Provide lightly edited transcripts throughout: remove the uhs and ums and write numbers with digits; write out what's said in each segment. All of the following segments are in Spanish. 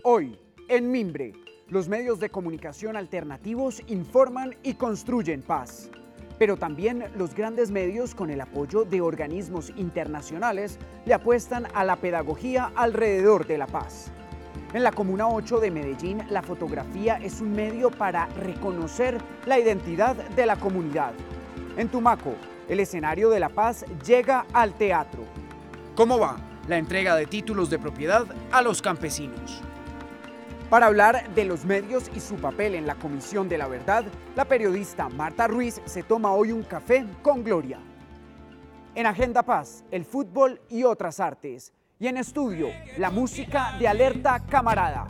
Hoy, en Mimbre, los medios de comunicación alternativos informan y construyen paz. Pero también los grandes medios, con el apoyo de organismos internacionales, le apuestan a la pedagogía alrededor de la paz. En la Comuna 8 de Medellín, la fotografía es un medio para reconocer la identidad de la comunidad. En Tumaco, el escenario de la paz llega al teatro. ¿Cómo va la entrega de títulos de propiedad a los campesinos? Para hablar de los medios y su papel en la Comisión de la Verdad, la periodista Marta Ruiz se toma hoy un café con Gloria. En Agenda Paz, el fútbol y otras artes. Y en estudio, la música de Alerta Camarada.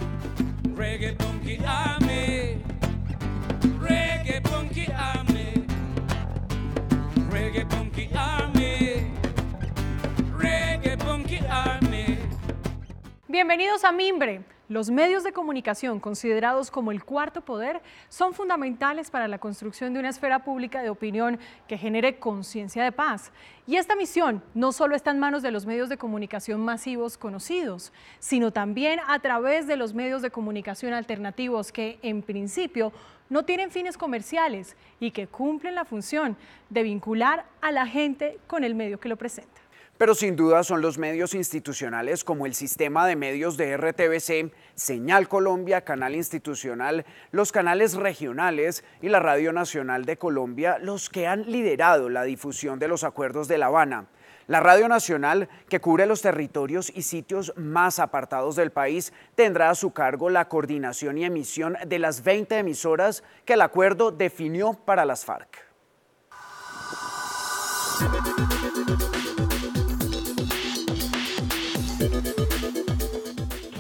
Bienvenidos a Mimbre. Los medios de comunicación, considerados como el cuarto poder, son fundamentales para la construcción de una esfera pública de opinión que genere conciencia de paz. Y esta misión no solo está en manos de los medios de comunicación masivos conocidos, sino también a través de los medios de comunicación alternativos que, en principio, no tienen fines comerciales y que cumplen la función de vincular a la gente con el medio que lo presenta. Pero sin duda son los medios institucionales como el sistema de medios de RTBC, Señal Colombia, Canal Institucional, los canales regionales y la Radio Nacional de Colombia los que han liderado la difusión de los acuerdos de La Habana. La Radio Nacional, que cubre los territorios y sitios más apartados del país, tendrá a su cargo la coordinación y emisión de las 20 emisoras que el acuerdo definió para las FARC.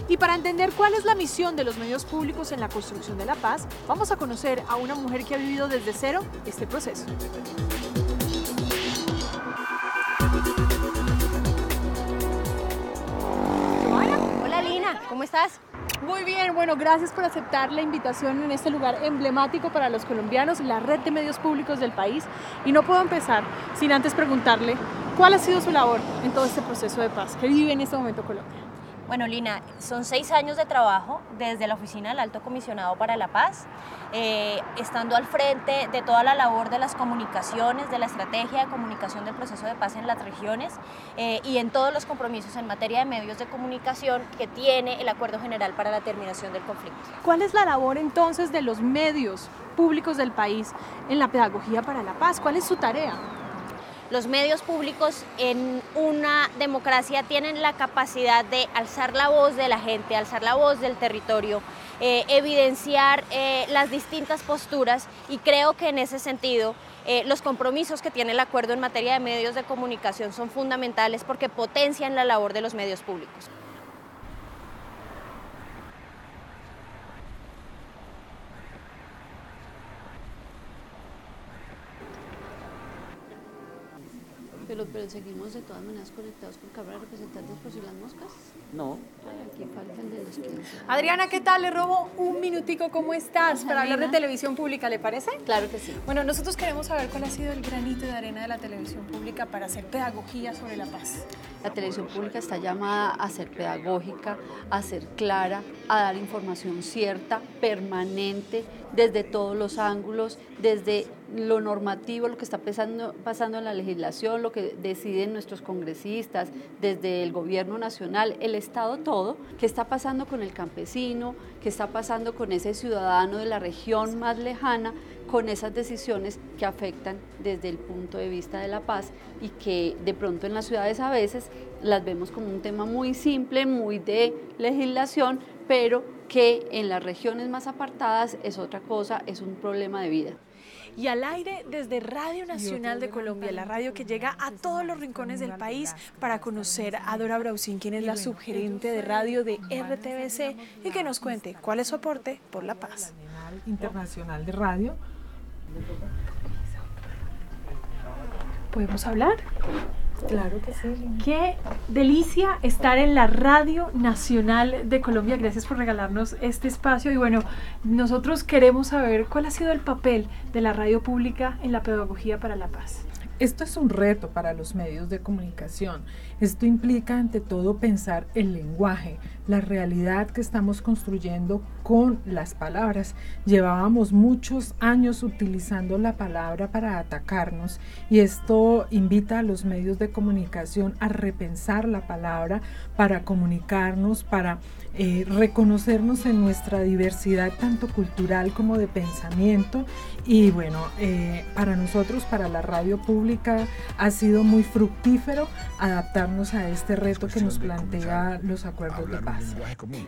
Y para entender cuál es la misión de los medios públicos en la construcción de la paz, vamos a conocer a una mujer que ha vivido desde cero este proceso. Hola Lina, ¿cómo estás? Muy bien, bueno, gracias por aceptar la invitación en este lugar emblemático para los colombianos, la red de medios públicos del país. Y no puedo empezar sin antes preguntarle cuál ha sido su labor en todo este proceso de paz que vive en este momento Colombia. Bueno, Lina, son 6 años de trabajo desde la oficina del Alto Comisionado para la Paz, estando al frente de toda la labor de las comunicaciones, de la estrategia de comunicación del proceso de paz en las regiones y en todos los compromisos en materia de medios de comunicación que tiene el Acuerdo General para la Terminación del Conflicto. ¿Cuál es la labor entonces de los medios públicos del país en la pedagogía para la paz? ¿Cuál es su tarea? Los medios públicos en una democracia tienen la capacidad de alzar la voz de la gente, alzar la voz del territorio, evidenciar las distintas posturas, y creo que en ese sentido los compromisos que tiene el acuerdo en materia de medios de comunicación son fundamentales porque potencian la labor de los medios públicos. Pero seguimos de todas maneras conectados con Cámara de Representantes por si las moscas. No. Ay, aquí falta el de los 15. Adriana, ¿qué tal? Le robo un minutico, ¿cómo estás? Para hablar de televisión pública, ¿le parece? Claro que sí. Bueno, nosotros queremos saber cuál ha sido el granito de arena de la televisión pública para hacer pedagogía sobre la paz. La televisión pública está llamada a ser pedagógica, a ser clara, a dar información cierta, permanente, desde todos los ángulos, desde lo normativo, lo que está pasando en la legislación, lo que deciden nuestros congresistas, desde el gobierno nacional, el Estado todo, qué está pasando con el campesino, qué está pasando con ese ciudadano de la región más lejana, con esas decisiones que afectan desde el punto de vista de la paz y que de pronto en las ciudades a veces las vemos como un tema muy simple, muy de legislación, pero que en las regiones más apartadas es otra cosa, es un problema de vida. Y al aire desde Radio Nacional de Colombia, la radio que llega a todos los rincones del país, para conocer a Dora Brausín, quien es la subgerente de radio de RTBC, y que nos cuente cuál es su aporte por la paz. Internacional de Radio. ¿Podemos hablar? Claro que sí. Qué delicia estar en la Radio Nacional de Colombia. Gracias por regalarnos este espacio. Y bueno, nosotros queremos saber cuál ha sido el papel de la radio pública en la pedagogía para la paz. Esto es un reto para los medios de comunicación. Esto implica ante todo pensar el lenguaje, la realidad que estamos construyendo con las palabras. Llevábamos muchos años utilizando la palabra para atacarnos y esto invita a los medios de comunicación a repensar la palabra para comunicarnos, para reconocernos en nuestra diversidad tanto cultural como de pensamiento. Y bueno, para nosotros, para la radio pública, ha sido muy fructífero adaptarnos a este reto que nos plantea los acuerdos de paz.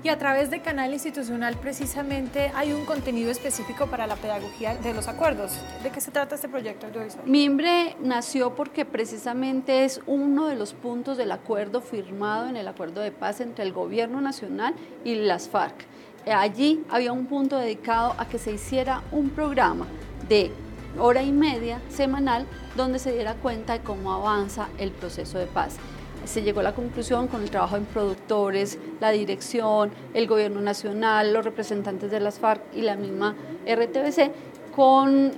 Y a través de Canal Institucional precisamente hay un contenido específico para la pedagogía de los acuerdos. ¿De qué se trata este proyecto audiovisual? Mimbre nació porque precisamente es uno de los puntos del acuerdo firmado en el acuerdo de paz entre el gobierno nacional y las FARC. Allí había un punto dedicado a que se hiciera un programa de hora y media semanal donde se diera cuenta de cómo avanza el proceso de paz. Se llegó a la conclusión con el trabajo en productores, la dirección, el gobierno nacional, los representantes de las FARC y la misma RTBC, con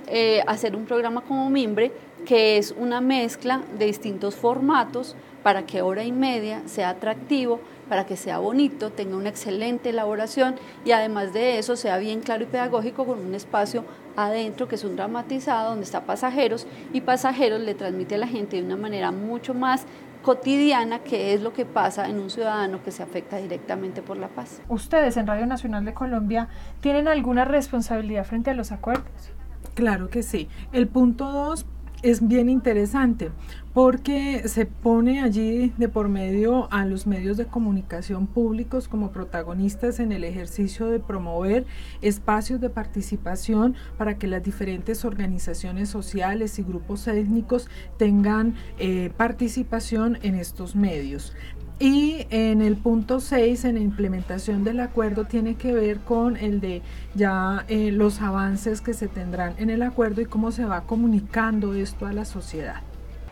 hacer un programa como Mimbre, que es una mezcla de distintos formatos para que hora y media sea atractivo, para que sea bonito, tenga una excelente elaboración y además de eso sea bien claro y pedagógico con un espacio adentro que es un dramatizado donde está Pasajeros y Pasajeros le transmite a la gente de una manera mucho más cotidiana qué es lo que pasa en un ciudadano que se afecta directamente por la paz. ¿Ustedes en Radio Nacional de Colombia tienen alguna responsabilidad frente a los acuerdos? Claro que sí. El punto 2 es bien interesante porque se pone allí de por medio a los medios de comunicación públicos como protagonistas en el ejercicio de promover espacios de participación para que las diferentes organizaciones sociales y grupos étnicos tengan participación en estos medios. Y en el punto 6, en la implementación del acuerdo, tiene que ver con el de ya los avances que se tendrán en el acuerdo y cómo se va comunicando esto a la sociedad.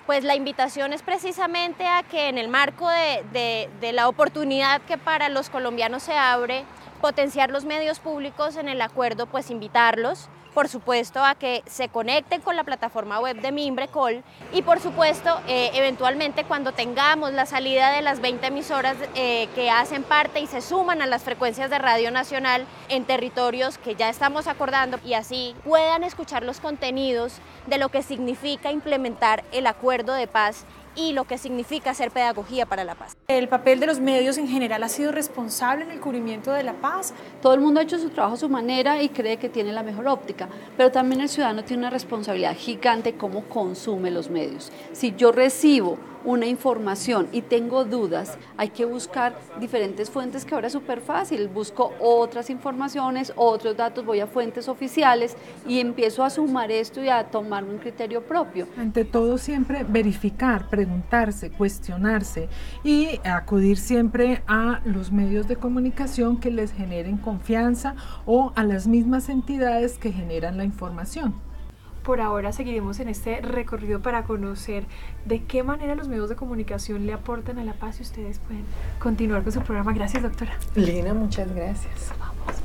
Pues la invitación es precisamente a que en el marco de la oportunidad que para los colombianos se abre, potenciar los medios públicos en el acuerdo, pues invitarlos, por supuesto, a que se conecten con la plataforma web de Mimbrecol y por supuesto, eventualmente cuando tengamos la salida de las 20 emisoras que hacen parte y se suman a las frecuencias de Radio Nacional en territorios que ya estamos acordando y así puedan escuchar los contenidos de lo que significa implementar el acuerdo de paz y lo que significa hacer pedagogía para la paz. ¿El papel de los medios en general ha sido responsable en el cubrimiento de la paz? Todo el mundo ha hecho su trabajo a su manera y cree que tiene la mejor óptica, pero también el ciudadano tiene una responsabilidad gigante cómo consume los medios. Si yo recibo una información y tengo dudas, hay que buscar diferentes fuentes que ahora es súper fácil, busco otras informaciones, otros datos, voy a fuentes oficiales y empiezo a sumar esto y a tomar un criterio propio. Ante todo siempre verificar, preguntarse, cuestionarse y acudir siempre a los medios de comunicación que les generen confianza o a las mismas entidades que generan la información. Por ahora seguiremos en este recorrido para conocer de qué manera los medios de comunicación le aportan a la paz y ustedes pueden continuar con su programa. Gracias, doctora. Lina, muchas gracias. Vamos.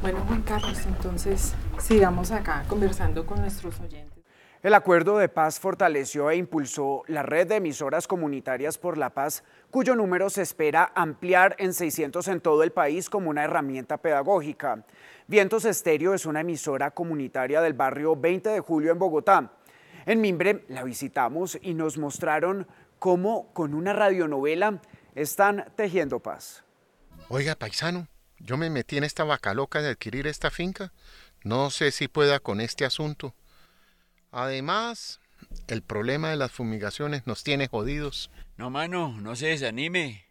Bueno, Juan Carlos, entonces sigamos acá conversando con nuestros oyentes. El acuerdo de paz fortaleció e impulsó la red de emisoras comunitarias por la paz, cuyo número se espera ampliar en 600 en todo el país como una herramienta pedagógica. Vientos Estéreo es una emisora comunitaria del barrio 20 de Julio en Bogotá. En Mimbre la visitamos y nos mostraron cómo con una radionovela están tejiendo paz. Oiga, paisano, yo me metí en esta vaca loca de adquirir esta finca. No sé si pueda con este asunto. Además, el problema de las fumigaciones nos tiene jodidos. No, mano, no se desanime.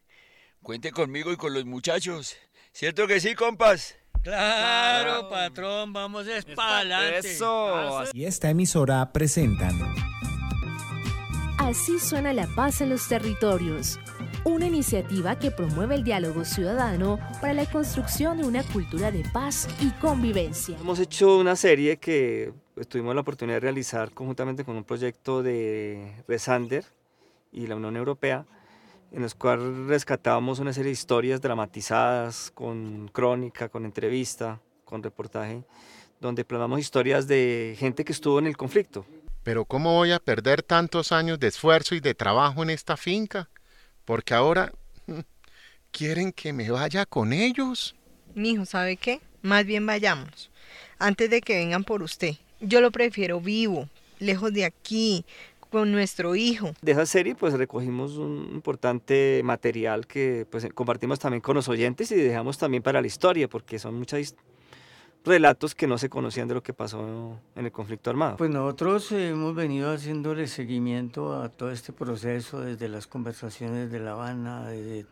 Cuente conmigo y con los muchachos. ¿Cierto que sí, compas? Claro, patrón, vamos espalante. Eso. Y esta emisora presentan Así suena la paz en los territorios, una iniciativa que promueve el diálogo ciudadano para la construcción de una cultura de paz y convivencia. Hemos hecho una serie que tuvimos la oportunidad de realizar conjuntamente con un proyecto de Resander y la Unión Europea, en los cuales rescatábamos una serie de historias dramatizadas, con crónica, con entrevista, con reportaje, donde plasmamos historias de gente que estuvo en el conflicto. Pero ¿cómo voy a perder tantos años de esfuerzo y de trabajo en esta finca? Porque ahora quieren que me vaya con ellos. Mijo, ¿sabe qué? Más bien vayámonos, antes de que vengan por usted. Yo lo prefiero vivo, lejos de aquí, con nuestro hijo. De esa serie pues recogimos un importante material que pues compartimos también con los oyentes y dejamos también para la historia, porque son muchos relatos que no se conocían de lo que pasó en el conflicto armado. Pues nosotros hemos venido haciéndole seguimiento a todo este proceso desde las conversaciones de La Habana, desde,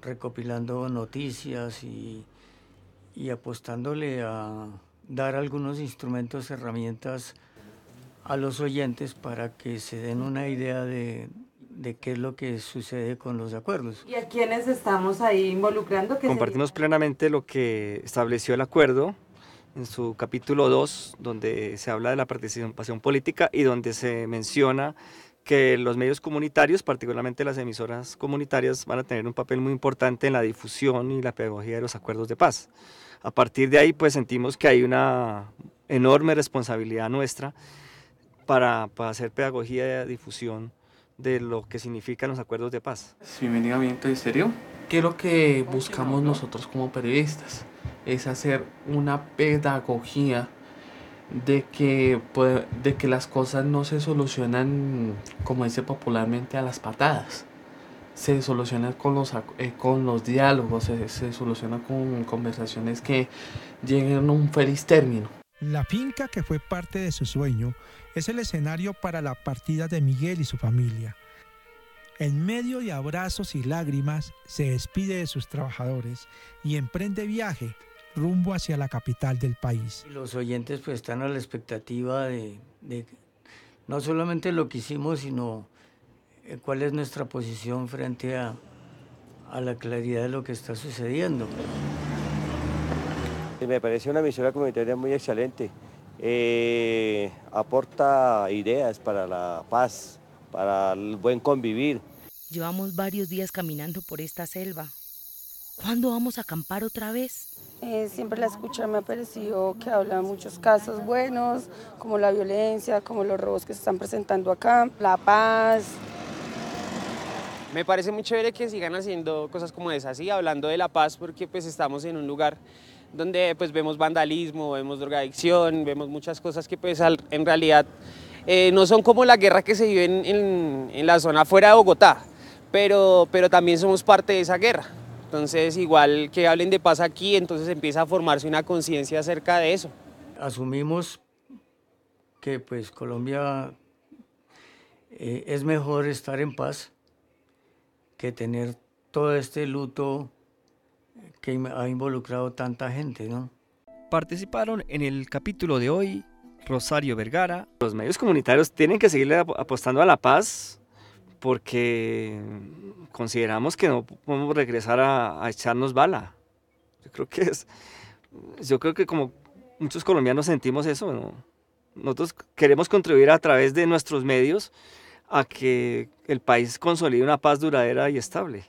recopilando noticias y apostándole a dar algunos instrumentos, herramientas a los oyentes para que se den una idea de qué es lo que sucede con los acuerdos. ¿Y a quiénes estamos ahí involucrando? Compartimos plenamente lo que estableció el acuerdo en su capítulo 2, donde se habla de la participación política y donde se menciona que los medios comunitarios, particularmente las emisoras comunitarias, van a tener un papel muy importante en la difusión y la pedagogía de los acuerdos de paz. A partir de ahí, pues sentimos que hay una enorme responsabilidad nuestra para hacer pedagogía y difusión de lo que significan los acuerdos de paz. Bienvenido a Viento Estéreo. ¿Qué es lo que buscamos nosotros como periodistas? Es hacer una pedagogía de que las cosas no se solucionan, como dice popularmente, a las patadas. Se soluciona con los diálogos, se soluciona con conversaciones que lleguen a un feliz término. La finca, que fue parte de su sueño, es el escenario para la partida de Miguel y su familia. En medio de abrazos y lágrimas, se despide de sus trabajadores y emprende viaje rumbo hacia la capital del país. Los oyentes pues están a la expectativa de no solamente lo que hicimos, sino cuál es nuestra posición frente a la claridad de lo que está sucediendo. Me parece una emisora comunitaria muy excelente. Aporta ideas para la paz, para el buen convivir. Llevamos varios días caminando por esta selva. ¿Cuándo vamos a acampar otra vez? Siempre la escucha me ha parecido que habla de muchos casos buenos, como la violencia, como los robos que se están presentando acá, la paz. Me parece muy chévere que sigan haciendo cosas como esas, ¿sí? Hablando de la paz, porque pues estamos en un lugar donde pues vemos vandalismo, vemos drogadicción, vemos muchas cosas que pues en realidad no son como la guerra que se vive en la zona fuera de Bogotá, pero también somos parte de esa guerra. Entonces igual que hablen de paz aquí, entonces empieza a formarse una conciencia acerca de eso. Asumimos que pues Colombia es mejor estar en paz que tener todo este luto que ha involucrado tanta gente, ¿no? Participaron en el capítulo de hoy Rosario Vergara. Los medios comunitarios tienen que seguirle apostando a la paz porque consideramos que no podemos regresar a echarnos bala. Yo creo que como muchos colombianos sentimos eso, ¿no? Nosotros queremos contribuir a través de nuestros medios a que el país consolide una paz duradera y estable.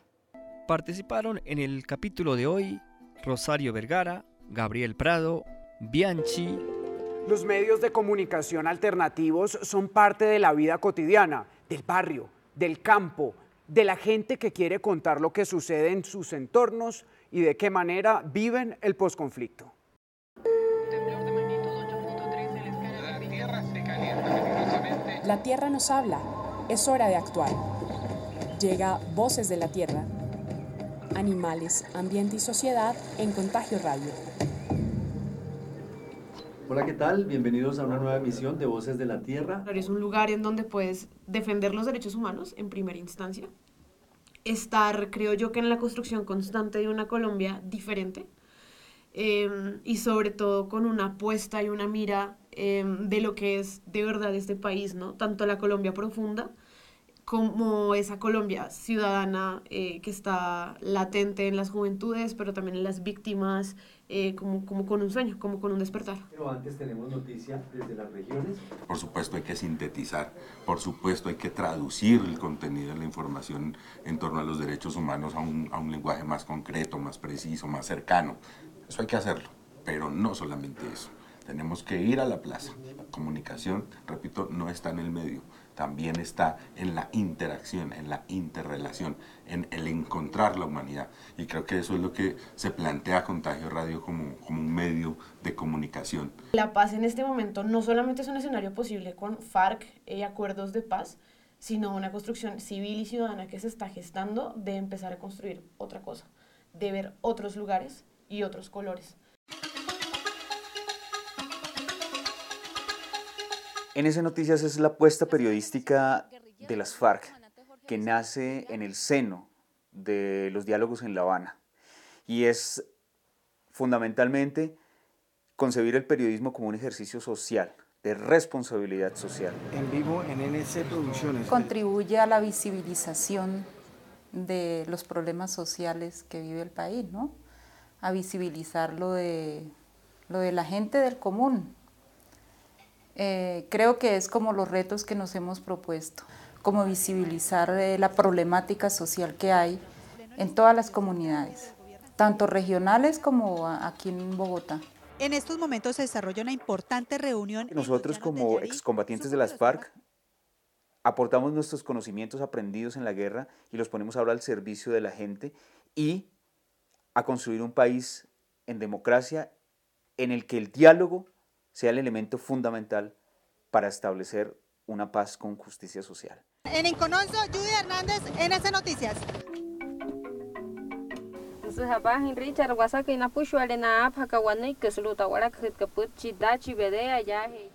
Participaron en el capítulo de hoy Rosario Vergara, Gabriel Prado, Bianchi. Los medios de comunicación alternativos son parte de la vida cotidiana, del barrio, del campo, de la gente que quiere contar lo que sucede en sus entornos y de qué manera viven el posconflicto. La tierra nos habla, es hora de actuar. Llega Voces de la Tierra. Animales, ambiente y sociedad en Contagio Radio. Hola, ¿qué tal? Bienvenidos a una nueva emisión de Voces de la Tierra. Es un lugar en donde puedes defender los derechos humanos en primera instancia. Estar, creo yo, que en la construcción constante de una Colombia diferente y sobre todo con una apuesta y una mira de lo que es de verdad este país, ¿no? Tanto la Colombia profunda como esa Colombia ciudadana que está latente en las juventudes, pero también en las víctimas, como con un sueño, como con un despertar. Pero antes tenemos noticias desde las regiones. Por supuesto hay que sintetizar, por supuesto hay que traducir el contenido de la información en torno a los derechos humanos a un lenguaje más concreto, más preciso, más cercano. Eso hay que hacerlo, pero no solamente eso. Tenemos que ir a la plaza. La comunicación, repito, no está en el medio, también está en la interacción, en la interrelación, en el encontrar la humanidad. Y creo que eso es lo que se plantea Contagio Radio como un medio de comunicación. La paz en este momento no solamente es un escenario posible con FARC y acuerdos de paz, sino una construcción civil y ciudadana que se está gestando de empezar a construir otra cosa, de ver otros lugares y otros colores. NS Noticias es la apuesta periodística de las FARC, que nace en el seno de los diálogos en La Habana, y es fundamentalmente concebir el periodismo como un ejercicio social, de responsabilidad social. En vivo en NS Producciones. Contribuye a la visibilización de los problemas sociales que vive el país, ¿no? A visibilizar lo de la gente del común. Creo que es como los retos que nos hemos propuesto, como visibilizar la problemática social que hay en todas las comunidades, tanto regionales como aquí en Bogotá. En estos momentos se desarrolla una importante reunión. Nosotros como excombatientes de las FARC aportamos nuestros conocimientos aprendidos en la guerra y los ponemos ahora al servicio de la gente y a construir un país en democracia en el que el diálogo sea el elemento fundamental para establecer una paz con justicia social. En Incononso, Judy Hernández, NS Noticias.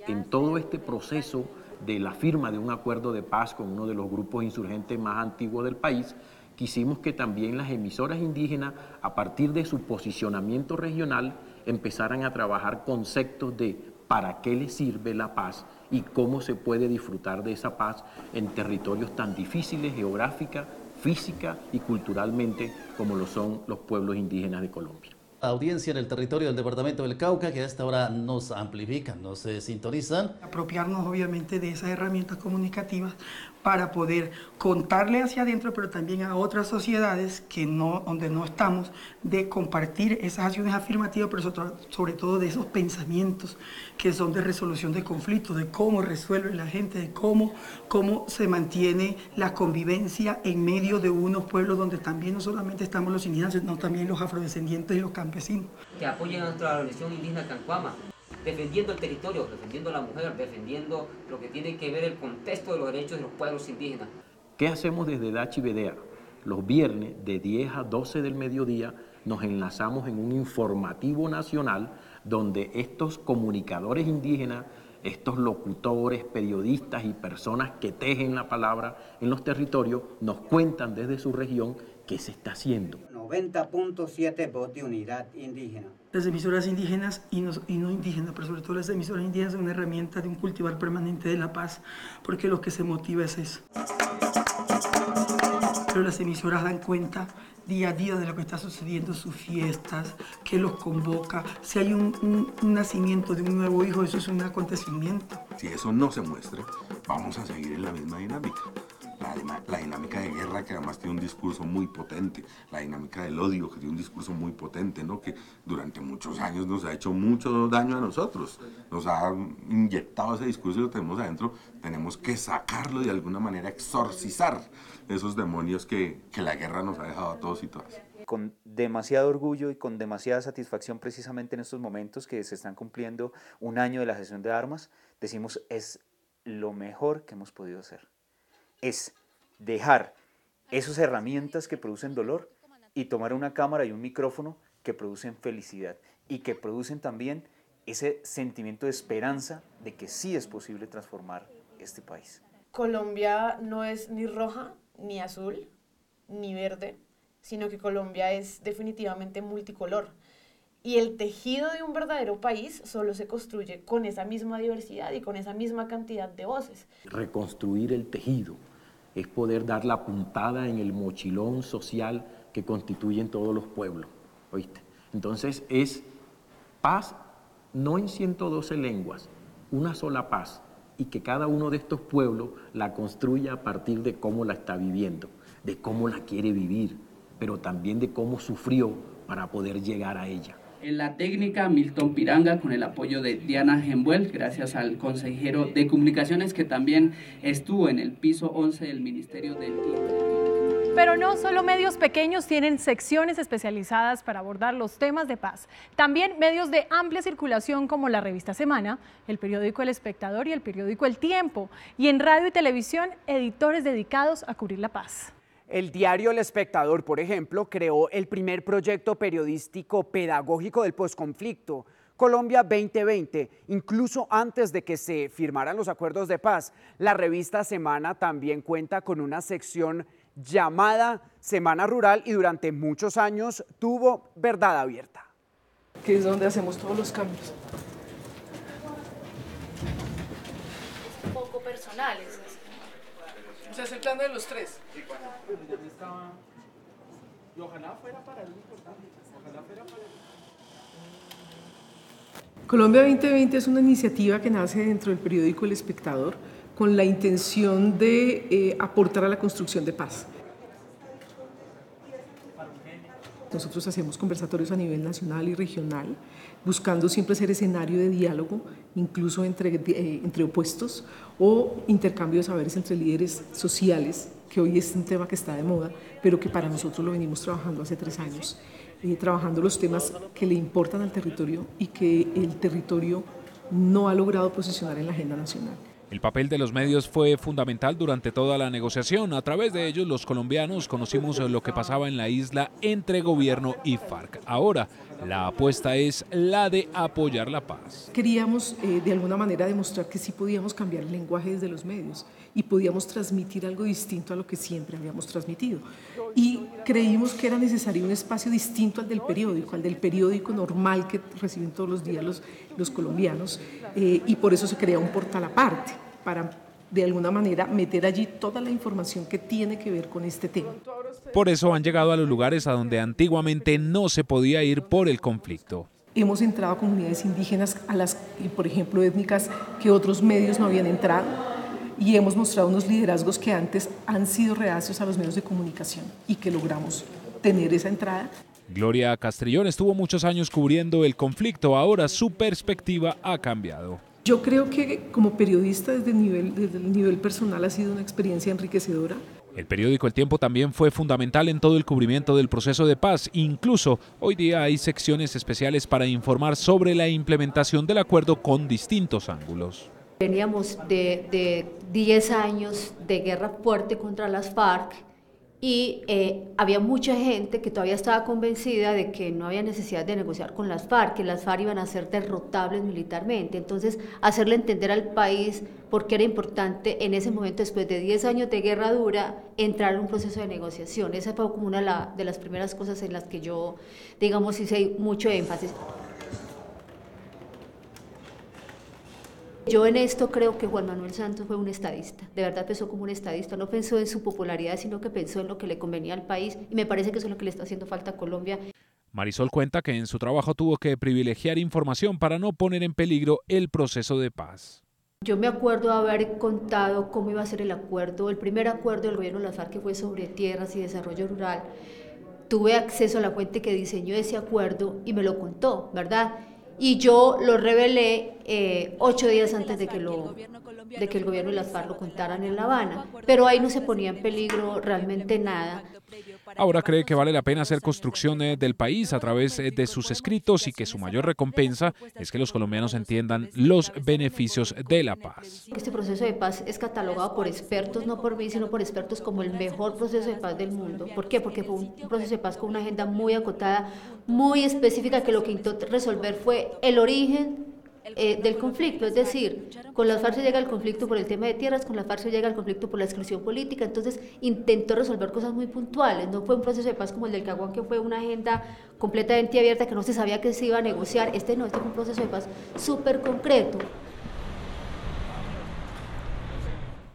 En todo este proceso de la firma de un acuerdo de paz con uno de los grupos insurgentes más antiguos del país, quisimos que también las emisoras indígenas, a partir de su posicionamiento regional, empezaran a trabajar conceptos de para qué les sirve la paz y cómo se puede disfrutar de esa paz en territorios tan difíciles geográfica, física y culturalmente como lo son los pueblos indígenas de Colombia. Audiencia en el territorio del departamento del Cauca, que a esta hora nos amplifican, nos sintonizan. Apropiarnos obviamente de esas herramientas comunicativas para poder contarle hacia adentro, pero también a otras sociedades que donde no estamos, de compartir esas acciones afirmativas, pero sobre todo de esos pensamientos que son de resolución de conflictos, de cómo resuelve la gente, de cómo se mantiene la convivencia en medio de unos pueblos donde también no solamente estamos los indígenas, sino también los afrodescendientes y los campesinos. Que apoyen a nuestra organización indígena Cancuama, defendiendo el territorio, defendiendo a la mujer, defendiendo lo que tiene que ver el contexto de los derechos de los pueblos indígenas. ¿Qué hacemos desde Dachi Bedea? Los viernes de 10 a 12 del mediodía nos enlazamos en un informativo nacional donde estos comunicadores indígenas, estos locutores, periodistas y personas que tejen la palabra en los territorios nos cuentan desde su región qué se está haciendo. 90.7 votos de unidad indígena. Las emisoras indígenas y no indígenas, pero sobre todo las emisoras indígenas son una herramienta de un cultivar permanente de la paz, porque lo que se motiva es eso. Pero las emisoras dan cuenta día a día de lo que está sucediendo, sus fiestas, que los convoca. Si hay un nacimiento de un nuevo hijo, eso es un acontecimiento. Si eso no se muestra, vamos a seguir en la misma dinámica. La dinámica de guerra, que además tiene un discurso muy potente, la dinámica del odio, que tiene un discurso muy potente, ¿no? Que durante muchos años nos ha hecho mucho daño a nosotros, nos ha inyectado ese discurso y lo tenemos adentro, tenemos que sacarlo de alguna manera, exorcizar esos demonios que la guerra nos ha dejado a todos y todas. Con demasiado orgullo y con demasiada satisfacción precisamente en estos momentos que se están cumpliendo un año de la cesión de armas, decimos es lo mejor que hemos podido hacer. Es dejar esas herramientas que producen dolor y tomar una cámara y un micrófono que producen felicidad y que producen también ese sentimiento de esperanza de que sí es posible transformar este país. Colombia no es ni roja, ni azul, ni verde, sino que Colombia es definitivamente multicolor. Y el tejido de un verdadero país solo se construye con esa misma diversidad y con esa misma cantidad de voces. Reconstruir el tejido es poder dar la puntada en el mochilón social que constituyen todos los pueblos, ¿oíste? Entonces es paz, no en 112 lenguas, una sola paz, y que cada uno de estos pueblos la construya a partir de cómo la está viviendo, de cómo la quiere vivir, pero también de cómo sufrió para poder llegar a ella. En la técnica, Milton Piranga, con el apoyo de Diana Gembuel, gracias al consejero de Comunicaciones que también estuvo en el piso 11 del Ministerio del Interior. Pero no solo medios pequeños tienen secciones especializadas para abordar los temas de paz. También medios de amplia circulación como la revista Semana, el periódico El Espectador y el periódico El Tiempo. Y en radio y televisión, editores dedicados a cubrir la paz. El diario El Espectador, por ejemplo, creó el primer proyecto periodístico pedagógico del posconflicto, Colombia 2020, incluso antes de que se firmaran los acuerdos de paz. La revista Semana también cuenta con una sección llamada Semana Rural y durante muchos años tuvo Verdad Abierta. Que es donde hacemos todos los cambios. Un poco personales. O sea, es el plan de los tres. Y ojalá fuera para algo importante. Ojalá fuera para... Colombia 2020 es una iniciativa que nace dentro del periódico El Espectador con la intención de aportar a la construcción de paz. Nosotros hacemos conversatorios a nivel nacional y regional, buscando siempre ser escenario de diálogo, incluso entre opuestos, o intercambio de saberes entre líderes sociales, que hoy es un tema que está de moda, pero que para nosotros lo venimos trabajando hace 3 años, trabajando los temas que le importan al territorio y que el territorio no ha logrado posicionar en la agenda nacional. El papel de los medios fue fundamental durante toda la negociación. A través de ellos, los colombianos conocimos lo que pasaba en la isla entre gobierno y FARC. Ahora, la apuesta es la de apoyar la paz. Queríamos de alguna manera demostrar que sí podíamos cambiar el lenguaje desde los medios y podíamos transmitir algo distinto a lo que siempre habíamos transmitido. Y creímos que era necesario un espacio distinto al del periódico normal que reciben todos los días los colombianos, y por eso se crea un portal aparte, para de alguna manera meter allí toda la información que tiene que ver con este tema. Por eso han llegado a los lugares a donde antiguamente no se podía ir por el conflicto. Hemos entrado a comunidades indígenas, por ejemplo, étnicas, que otros medios no habían entrado, y hemos mostrado unos liderazgos que antes han sido reacios a los medios de comunicación y que logramos tener esa entrada. Gloria Castrillón estuvo muchos años cubriendo el conflicto, ahora su perspectiva ha cambiado. Yo creo que como periodista desde el nivel personal ha sido una experiencia enriquecedora. El periódico El Tiempo también fue fundamental en todo el cubrimiento del proceso de paz. Incluso hoy día hay secciones especiales para informar sobre la implementación del acuerdo con distintos ángulos. Veníamos de 10 años de guerra fuerte contra las FARC y había mucha gente que todavía estaba convencida de que no había necesidad de negociar con las FARC, que las FARC iban a ser derrotables militarmente. Entonces, hacerle entender al país por qué era importante en ese momento, después de 10 años de guerra dura, entrar en un proceso de negociación. Esa fue como una de las primeras cosas en las que yo, digamos, hice mucho énfasis. Yo en esto creo que Juan Manuel Santos fue un estadista, de verdad pensó como un estadista, no pensó en su popularidad, sino que pensó en lo que le convenía al país, y me parece que eso es lo que le está haciendo falta a Colombia. Marisol cuenta que en su trabajo tuvo que privilegiar información para no poner en peligro el proceso de paz. Yo me acuerdo haber contado cómo iba a ser el acuerdo, el primer acuerdo del gobierno de las FARC, que fue sobre tierras y desarrollo rural. Tuve acceso a la fuente que diseñó ese acuerdo y me lo contó, ¿verdad? Y yo lo revelé 8 días antes de que el gobierno y las FARC lo contaran en La Habana, pero ahí no se ponía en peligro realmente nada. Ahora cree que vale la pena hacer construcción del país a través de sus escritos y que su mayor recompensa es que los colombianos entiendan los beneficios de la paz. Este proceso de paz es catalogado por expertos, no por mí, sino por expertos, como el mejor proceso de paz del mundo. ¿Por qué? Porque fue un proceso de paz con una agenda muy acotada, muy específica, que lo que intentó resolver fue el origen del conflicto, es decir, con las FARC se llega al conflicto por el tema de tierras, con las FARC se llega al conflicto por la exclusión política. Entonces intentó resolver cosas muy puntuales, no fue un proceso de paz como el del Caguán, que fue una agenda completamente abierta, que no se sabía que se iba a negociar. Este fue un proceso de paz súper concreto.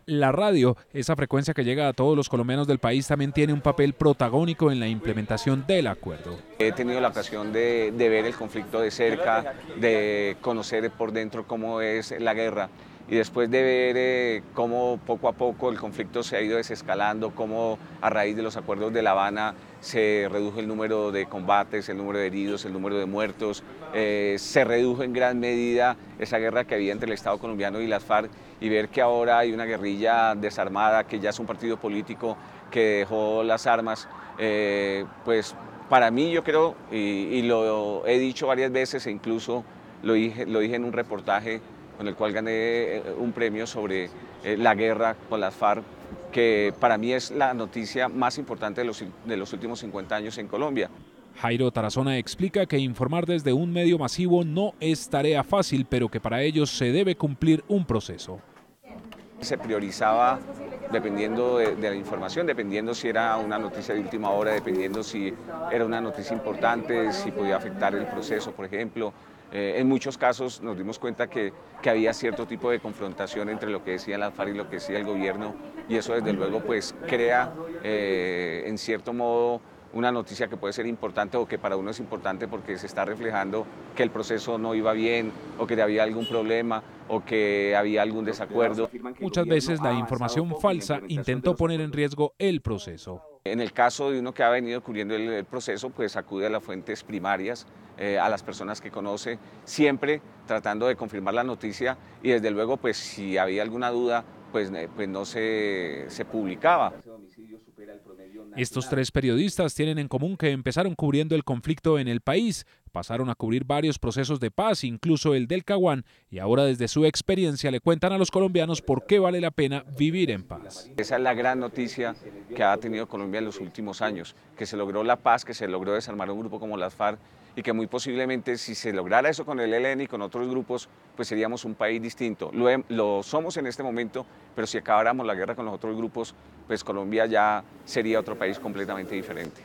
La radio, esa frecuencia que llega a todos los colombianos del país, también tiene un papel protagónico en la implementación del acuerdo. He tenido la ocasión de ver el conflicto de cerca, de conocer por dentro cómo es la guerra. y después de ver cómo poco a poco el conflicto se ha ido desescalando, cómo a raíz de los acuerdos de La Habana se redujo el número de combates, el número de heridos, el número de muertos, se redujo en gran medida esa guerra que había entre el Estado colombiano y las FARC, y ver que ahora hay una guerrilla desarmada, que ya es un partido político que dejó las armas, pues para mí yo creo, y lo he dicho varias veces e incluso lo dije en un reportaje con el cual gané un premio sobre la guerra con las FARC, que para mí es la noticia más importante de los últimos 50 años en Colombia. Jairo Tarazona explica que informar desde un medio masivo no es tarea fácil, pero que para ellos se debe cumplir un proceso. Se priorizaba dependiendo de la información, dependiendo si era una noticia de última hora, dependiendo si era una noticia importante, si podía afectar el proceso, por ejemplo. En muchos casos nos dimos cuenta que había cierto tipo de confrontación entre lo que decía la FARC y lo que decía el gobierno, y eso desde luego pues crea en cierto modo una noticia que puede ser importante o que para uno es importante porque se está reflejando que el proceso no iba bien o que había algún problema o que había algún desacuerdo. Muchas veces la información falsa intentó poner en riesgo el proceso. En el caso de uno que ha venido cubriendo el proceso, pues acude a las fuentes primarias, a las personas que conoce, siempre tratando de confirmar la noticia, y desde luego pues si había alguna duda pues no se publicaba. Estos tres periodistas tienen en común que empezaron cubriendo el conflicto en el país, pasaron a cubrir varios procesos de paz, incluso el del Caguán, y ahora desde su experiencia le cuentan a los colombianos por qué vale la pena vivir en paz. Esa es la gran noticia que ha tenido Colombia en los últimos años, que se logró la paz, que se logró desarmar un grupo como las FARC, y que muy posiblemente si se lograra eso con el ELN y con otros grupos, pues seríamos un país distinto. Lo somos en este momento, pero si acabáramos la guerra con los otros grupos, pues Colombia ya sería otro país completamente diferente.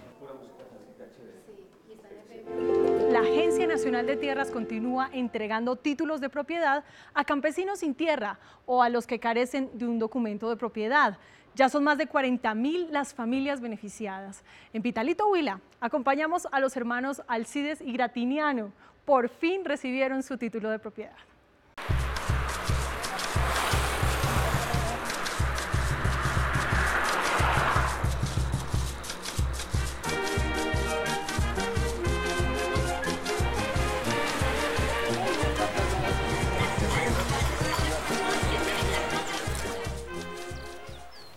La Agencia Nacional de Tierras continúa entregando títulos de propiedad a campesinos sin tierra o a los que carecen de un documento de propiedad. Ya son más de 40.000 las familias beneficiadas. En Pitalito, Huila, acompañamos a los hermanos Alcides y Gratiniano. Por fin recibieron su título de propiedad.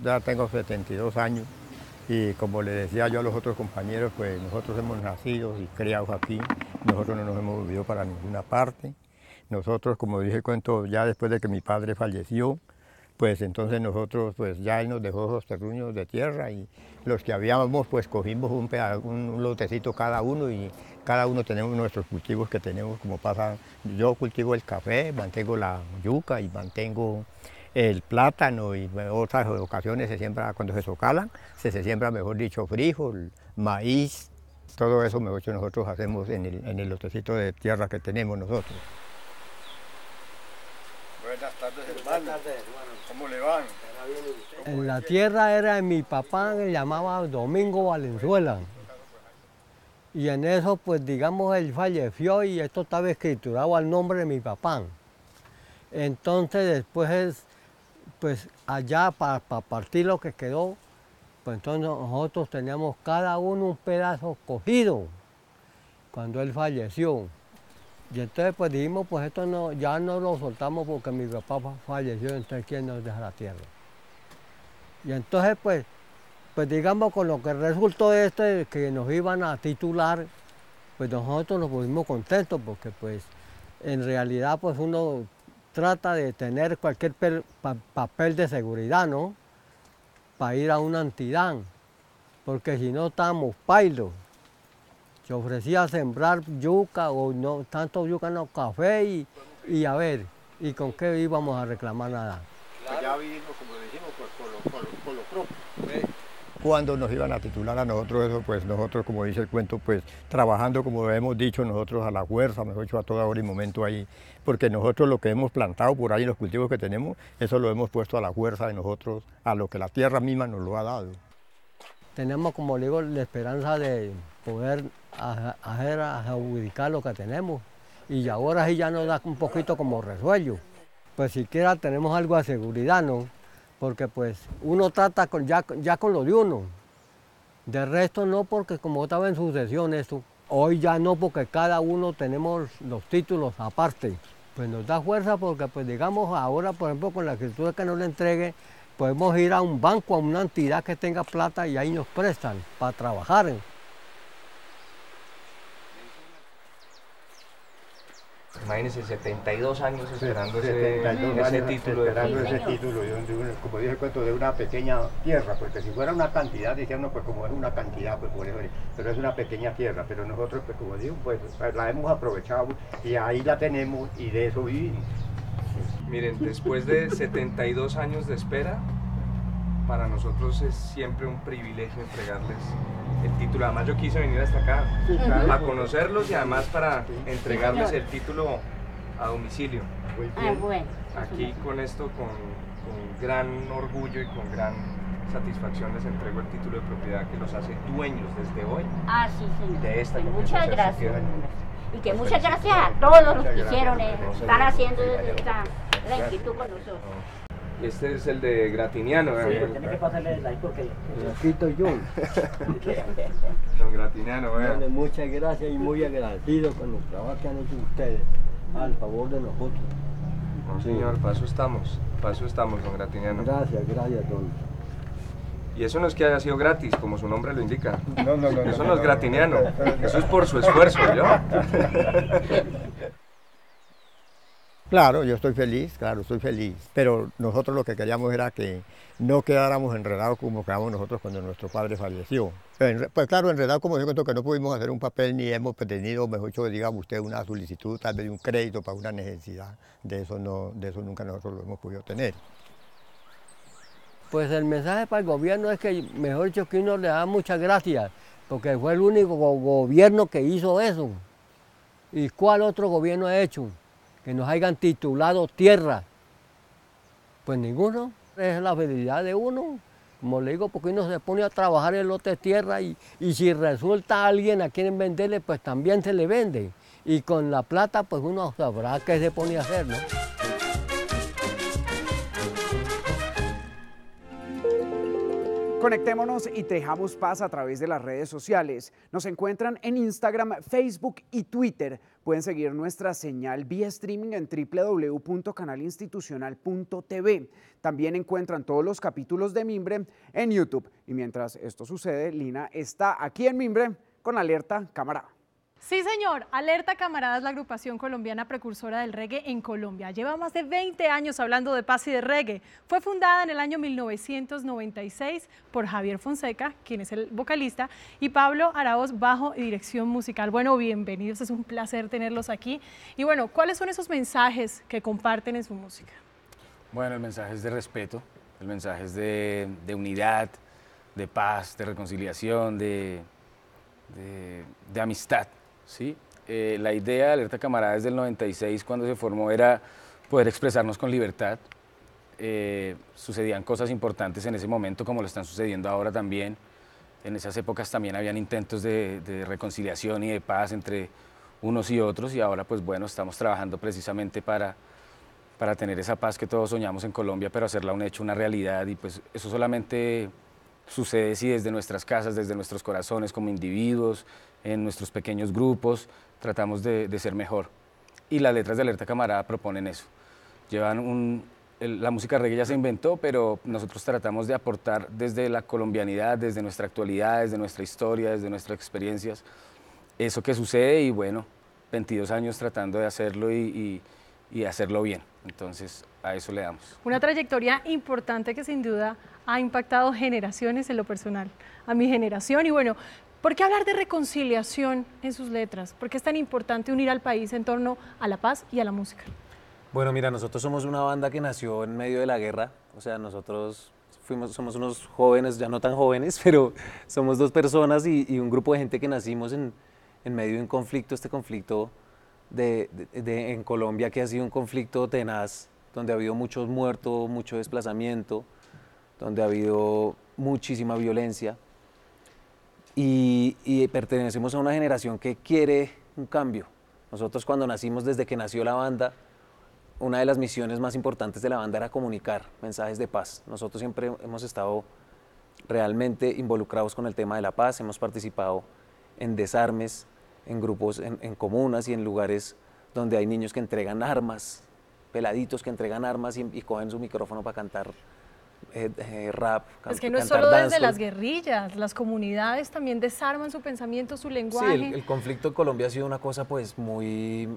Ya tengo 72 años y como le decía yo a los otros compañeros, pues nosotros hemos nacido y criados aquí, nosotros no nos hemos movido para ninguna parte. Nosotros, como dije el cuento, ya después de que mi padre falleció, pues entonces nosotros, pues ya él nos dejó esos terruños de tierra y los que habíamos, pues cogimos un lotecito cada uno y cada uno tenemos nuestros cultivos que tenemos, como pasa, yo cultivo el café, mantengo la yuca y mantengo el plátano, y en otras ocasiones se siembra, cuando se socalan, se siembra, mejor dicho, frijol, maíz, todo eso mejor dicho, nosotros hacemos en el lotecito de tierra que tenemos nosotros. Buenas tardes, hermano. Buenas tardes, hermano. ¿Cómo le van? En la tierra era de mi papá, que llamaba Domingo Valenzuela. Y en eso, pues digamos, él falleció y esto estaba escriturado al nombre de mi papá. Entonces después, pues allá para partir lo que quedó, pues entonces nosotros teníamos cada uno un pedazo cogido cuando él falleció. Y entonces pues dijimos, pues esto no, ya no lo soltamos porque mi papá falleció, entonces ¿quién nos deja la tierra? Y entonces pues digamos con lo que resultó de esto, que nos iban a titular, pues nosotros nos pusimos contentos porque pues en realidad pues uno trata de tener cualquier papel de seguridad, ¿no? Para ir a una entidad, porque si no estamos pailos. Se ofrecía sembrar yuca o no, tanto yuca no, café y a ver, ¿y con qué íbamos a reclamar nada? Ya vivimos, como decimos, pues, por lo propio. Cuando nos iban a titular a nosotros eso, pues nosotros, como dice el cuento, pues trabajando, como hemos dicho, nosotros a la fuerza, mejor dicho, a toda hora y momento ahí, porque nosotros lo que hemos plantado por ahí, los cultivos que tenemos, eso lo hemos puesto a la fuerza de nosotros, a lo que la tierra misma nos lo ha dado. Tenemos, como le digo, la esperanza de poder adjudicar lo que tenemos, y ahora sí ya nos da un poquito como resuello. pues siquiera tenemos algo de seguridad, ¿no? Porque pues uno trata ya con lo de uno. De resto no, porque como estaba en sucesión eso, hoy ya no, porque cada uno tenemos los títulos aparte. Pues nos da fuerza porque, pues digamos, ahora, por ejemplo, con la escritura que nos le entregue, podemos ir a un banco, a una entidad que tenga plata y ahí nos prestan para trabajar. Imagínense, 72 años esperando ese título. Esperando ese título, como dije el cuento, de una pequeña tierra, porque si fuera una cantidad, decían, no, pues como es una cantidad, pues por eso, pero es una pequeña tierra, pero nosotros, pues como digo, pues la hemos aprovechado y ahí la tenemos y de eso vivimos. Miren, después de 72 años de espera, para nosotros es siempre un privilegio entregarles el título. Además yo quise venir hasta acá a conocerlos y además para entregarles el título a domicilio. Bueno. Aquí con esto, con gran orgullo y con gran satisfacción les entrego el título de propiedad que los hace dueñños desde hoy Sí, señor. de esta Muchas gracias. Y que muchas gracias a todos los que hicieron, están haciendo la inquietud con nosotros. Este es el de Gratiniano. Sí, tiene que pasarle el like porque... Aquí estoy yo. Don Gratiniano, Bueno, muchas gracias y muy agradecido con el trabajo que han hecho ustedes al favor de nosotros. No, señor, para eso estamos, don Gratiniano. Gracias, don. Y eso no es que haya sido gratis, como su nombre lo indica. No. Eso no es Gratiniano, eso es por su esfuerzo, ¿yo? Claro, yo estoy feliz, pero nosotros lo que queríamos era que no quedáramos enredados como quedamos nosotros cuando nuestro padre falleció. Pues claro, enredados como yo cuento que no pudimos hacer un papel ni hemos tenido, mejor dicho, digamos usted, una solicitud, tal vez de un crédito para una necesidad, de eso nunca nosotros lo hemos podido tener. Pues el mensaje para el gobierno es que, mejor dicho, que uno le da muchas gracias, porque fue el único gobierno que hizo eso. ¿Y cuál otro gobierno ha hecho? Que nos hayan titulado tierra. Pues ninguno, es la felicidad de uno. Como le digo, porque uno se pone a trabajar el lote de tierra y si resulta alguien a quien venderle, pues también se le vende. Y con la plata, pues uno sabrá qué se pone a hacer, ¿no? Conectémonos y tejamos paz a través de las redes sociales. Nos encuentran en Instagram, Facebook y Twitter. Pueden seguir nuestra señal vía streaming en www.canalinstitucional.tv. También encuentran todos los capítulos de Mimbre en YouTube. Y mientras esto sucede, Lina está aquí en Mimbre con Alerta Camarada. Sí, señor. Alerta Camarada es la agrupación colombiana precursora del reggae en Colombia. Lleva más de 20 años hablando de paz y de reggae. Fue fundada en el año 1996 por Javier Fonseca, quien es el vocalista, y Pablo Araoz, bajo y dirección musical. Bueno, bienvenidos, es un placer tenerlos aquí. Y bueno, ¿cuáles son esos mensajes que comparten en su música? Bueno, el mensaje es de respeto, el mensaje es de unidad, de paz, de reconciliación, de amistad. ¿Sí? La idea de Alerta Camarada desde el 96, cuando se formó, era poder expresarnos con libertad. Sucedían cosas importantes en ese momento, como lo están sucediendo ahora también. En esas épocas también habían intentos de reconciliación y de paz entre unos y otros, y ahora pues bueno, estamos trabajando precisamente para tener esa paz que todos soñamos en Colombia, pero hacerla un hecho, una realidad, y pues eso solamente sucede si desde nuestras casas, desde nuestros corazones como individuos, en nuestros pequeños grupos, tratamos de ser mejor. Y las letras de Alerta Camarada proponen eso. La música reggae ya se inventó, pero nosotros tratamos de aportar desde la colombianidad, desde nuestra actualidad, desde nuestra historia, desde nuestras experiencias, eso que sucede, y bueno, 22 años tratando de hacerlo y hacerlo bien. Entonces, a eso le damos. Una trayectoria importante que sin duda ha impactado generaciones en lo personal, a mi generación. Y bueno, ¿por qué hablar de reconciliación en sus letras? ¿Por qué es tan importante unir al país en torno a la paz y a la música? Bueno, mira, nosotros somos una banda que nació en medio de la guerra. O sea, nosotros somos unos jóvenes, ya no tan jóvenes, pero somos dos personas y un grupo de gente que nacimos en medio de un conflicto, este conflicto en Colombia, que ha sido un conflicto tenaz, donde ha habido muchos muertos, mucho desplazamiento, donde ha habido muchísima violencia, y pertenecemos a una generación que quiere un cambio. Nosotros, cuando nacimos, desde que nació la banda, una de las misiones más importantes de la banda era comunicar mensajes de paz. Nosotros siempre hemos estado realmente involucrados con el tema de la paz, hemos participado en desarmes, en grupos, en comunas y en lugares donde hay niños que entregan armas, peladitos que entregan armas y cogen su micrófono para cantar rap. Es que no es solo desde las guerrillas, las comunidades también desarman su pensamiento, su lenguaje. Sí, el conflicto en Colombia ha sido una cosa pues muy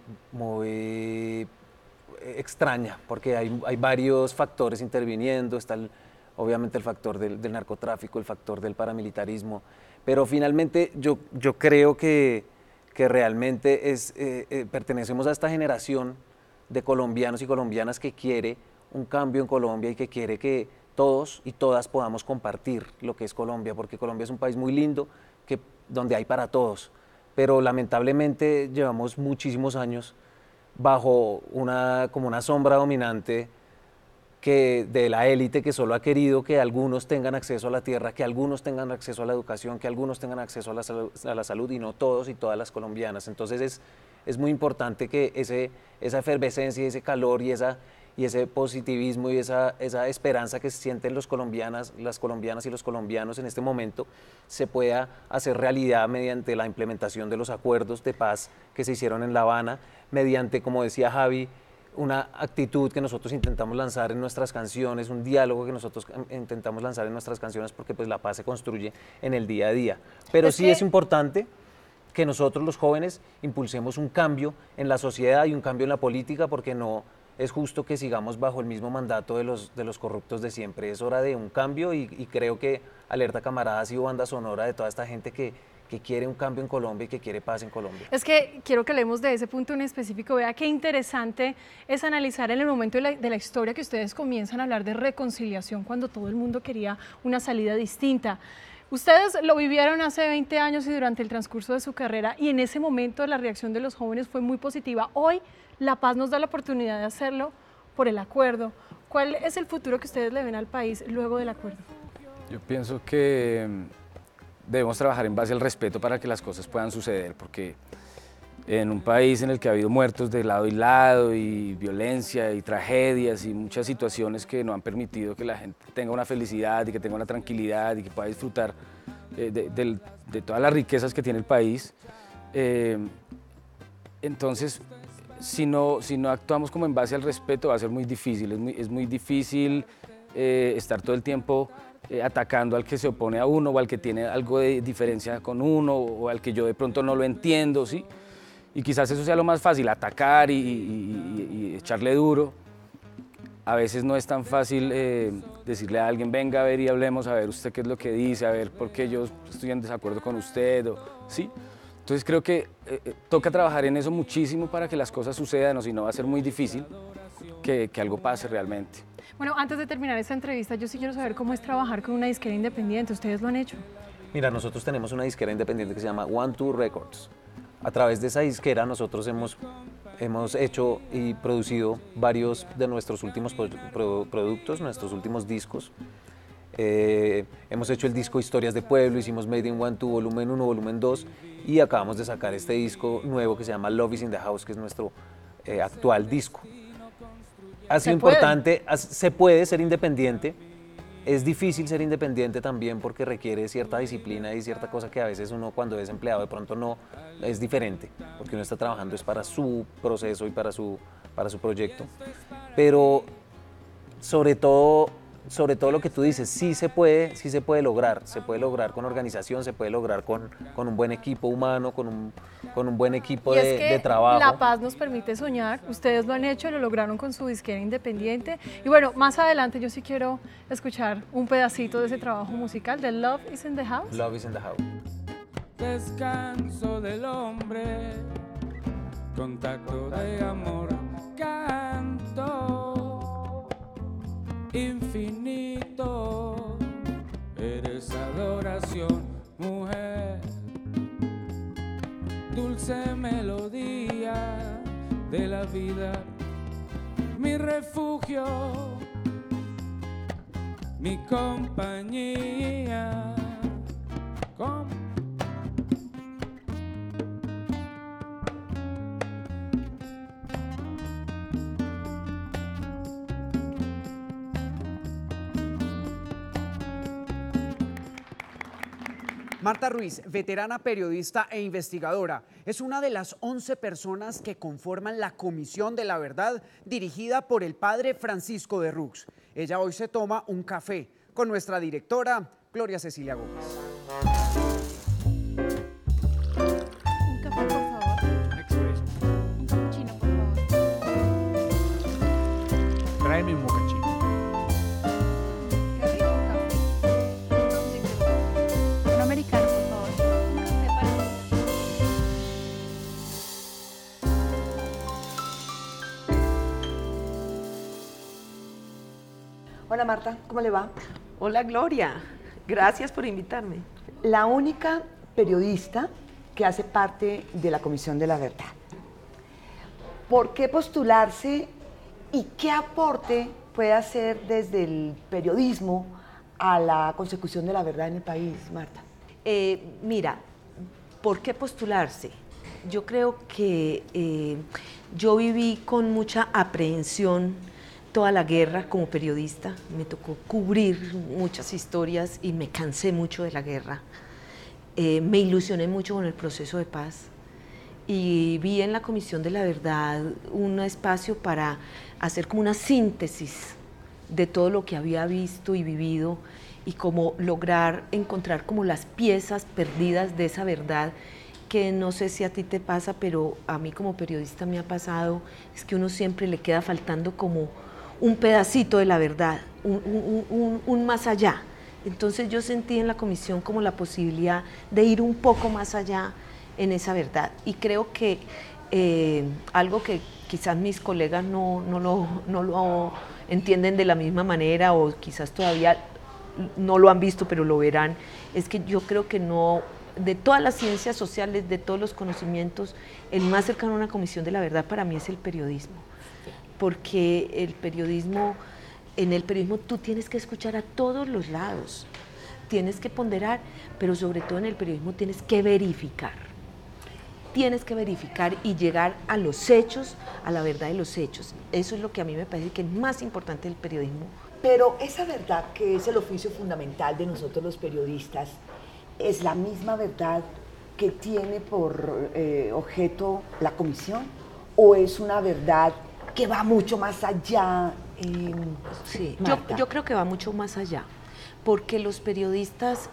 extraña, porque hay varios factores interviniendo, está obviamente el factor del narcotráfico, el factor del paramilitarismo, pero finalmente yo creo que realmente pertenecemos a esta generación de colombianos y colombianas que quiere un cambio en Colombia y que quiere que todos y todas podamos compartir lo que es Colombia, porque Colombia es un país muy lindo donde hay para todos, pero lamentablemente llevamos muchísimos años bajo como una sombra dominante de la élite que solo ha querido que algunos tengan acceso a la tierra, que algunos tengan acceso a la educación, que algunos tengan acceso a la salud y no todos y todas las colombianas. Entonces es muy importante que esa efervescencia y ese calor y ese positivismo y esa esperanza que sienten las colombianas y los colombianos en este momento se pueda hacer realidad mediante la implementación de los acuerdos de paz que se hicieron en La Habana, mediante, como decía Javi, una actitud que nosotros intentamos lanzar en nuestras canciones, un diálogo que nosotros intentamos lanzar en nuestras canciones, porque pues la paz se construye en el día a día. Pero sí es importante que nosotros los jóvenes impulsemos un cambio en la sociedad y un cambio en la política, porque no es justo que sigamos bajo el mismo mandato de los corruptos de siempre. Es hora de un cambio y creo que Alerta Camarada ha sido banda sonora de toda esta gente que quiere un cambio en Colombia y que quiere paz en Colombia. Es que quiero que hablemos de ese punto en específico. Vea qué interesante es analizar en el momento de la historia que ustedes comienzan a hablar de reconciliación cuando todo el mundo quería una salida distinta. Ustedes lo vivieron hace 20 años y durante el transcurso de su carrera, y en ese momento la reacción de los jóvenes fue muy positiva. Hoy la paz nos da la oportunidad de hacerlo por el acuerdo. ¿Cuál es el futuro que ustedes le ven al país luego del acuerdo? Yo pienso que debemos trabajar en base al respeto para que las cosas puedan suceder, porque en un país en el que ha habido muertos de lado y lado y violencia y tragedias y muchas situaciones que no han permitido que la gente tenga una felicidad y que tenga una tranquilidad y que pueda disfrutar de todas las riquezas que tiene el país, entonces si no actuamos como en base al respeto va a ser muy difícil, es muy difícil estar todo el tiempo atacando al que se opone a uno o al que tiene algo de diferencia con uno o al que yo de pronto no lo entiendo, ¿sí? Y quizás eso sea lo más fácil, atacar y echarle duro. A veces no es tan fácil decirle a alguien, venga a ver y hablemos, a ver usted qué es lo que dice, a ver por qué yo estoy en desacuerdo con usted, ¿sí? Entonces creo que toca trabajar en eso muchísimo para que las cosas sucedan, o si no va a ser muy difícil que algo pase realmente. Bueno, antes de terminar esta entrevista, yo sí quiero saber cómo es trabajar con una disquera independiente. ¿Ustedes lo han hecho? Mira, nosotros tenemos una disquera independiente que se llama One Two Records. A través de esa disquera nosotros hemos hecho y producido varios de nuestros últimos productos, nuestros últimos discos. Hemos hecho el disco Historias de Pueblo, hicimos Made in One Two, volumen 1, volumen 2, y acabamos de sacar este disco nuevo que se llama Love is in the House, que es nuestro actual disco. Ha sido importante, se puede ser independiente, es difícil ser independiente también porque requiere cierta disciplina y cierta cosa que a veces uno cuando es empleado de pronto no es diferente, porque uno está trabajando es para su proceso y para su proyecto, pero sobre todo lo que tú dices, sí se puede lograr con organización, se puede lograr con un buen equipo humano, con un buen equipo de trabajo. La paz nos permite soñar, ustedes lo han hecho, lo lograron con su disquera independiente, y bueno, más adelante yo sí quiero escuchar un pedacito de ese trabajo musical de Love is in the House. Love is in the House. Descanso del hombre, contacto de amor, canto infinito, eres adoración, mujer, dulce melodía de la vida, mi refugio, mi compañía. Marta Ruiz, veterana periodista e investigadora, es una de las 11 personas que conforman la Comisión de la Verdad dirigida por el padre Francisco de Rux. Ella hoy se toma un café con nuestra directora, Gloria Cecilia Gómez. Un café, por favor. Un expreso. Un cappuccino, por favor. Tráeme un mocachino. Qué rico café. Un americano, por favor. Un café para mí. Hola Marta, ¿cómo le va? Hola Gloria, gracias por invitarme. La única periodista que hace parte de la Comisión de la Verdad. ¿Por qué postularse y qué aporte puede hacer desde el periodismo a la consecución de la verdad en el país, Marta? Mira, ¿por qué postularse? Yo creo que yo viví con mucha aprehensión toda la guerra como periodista, me tocó cubrir muchas historias y me cansé mucho de la guerra. Me ilusioné mucho con el proceso de paz y vi en la Comisión de la Verdad un espacio para hacer como una síntesis de todo lo que había visto y vivido y como lograr encontrar como las piezas perdidas de esa verdad que no sé si a ti te pasa, pero a mí como periodista me ha pasado, es que uno siempre le queda faltando como un pedacito de la verdad, un más allá. Entonces yo sentí en la comisión como la posibilidad de ir un poco más allá en esa verdad. Y creo que algo que quizás mis colegas no lo entienden de la misma manera o quizás todavía no lo han visto, pero lo verán, es que yo creo que no, de todas las ciencias sociales, de todos los conocimientos, el más cercano a una comisión de la verdad para mí es el periodismo. Porque en el periodismo tú tienes que escuchar a todos los lados, tienes que ponderar, pero sobre todo en el periodismo tienes que verificar y llegar a los hechos, a la verdad de los hechos. Eso es lo que a mí me parece que es más importante del periodismo. Pero esa verdad que es el oficio fundamental de nosotros los periodistas, ¿es la misma verdad que tiene por objeto la comisión? ¿O es una verdad que va mucho más allá? Sí, yo creo que va mucho más allá, porque los periodistas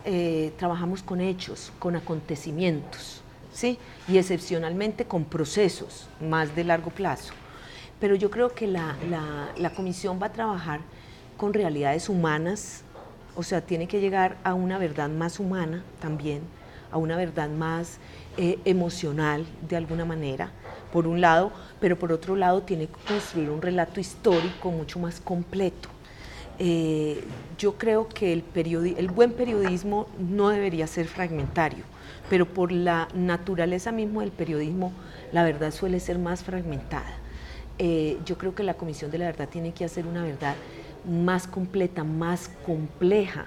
trabajamos con hechos, con acontecimientos, ¿sí? Y excepcionalmente con procesos más de largo plazo. Pero yo creo que la comisión va a trabajar con realidades humanas, o sea, tiene que llegar a una verdad más humana también, a una verdad más emocional de alguna manera, por un lado, pero por otro lado tiene que construir un relato histórico mucho más completo. Yo creo que el buen periodismo no debería ser fragmentario, pero por la naturaleza mismo del periodismo, la verdad suele ser más fragmentada. Yo creo que la Comisión de la Verdad tiene que hacer una verdad más completa, más compleja,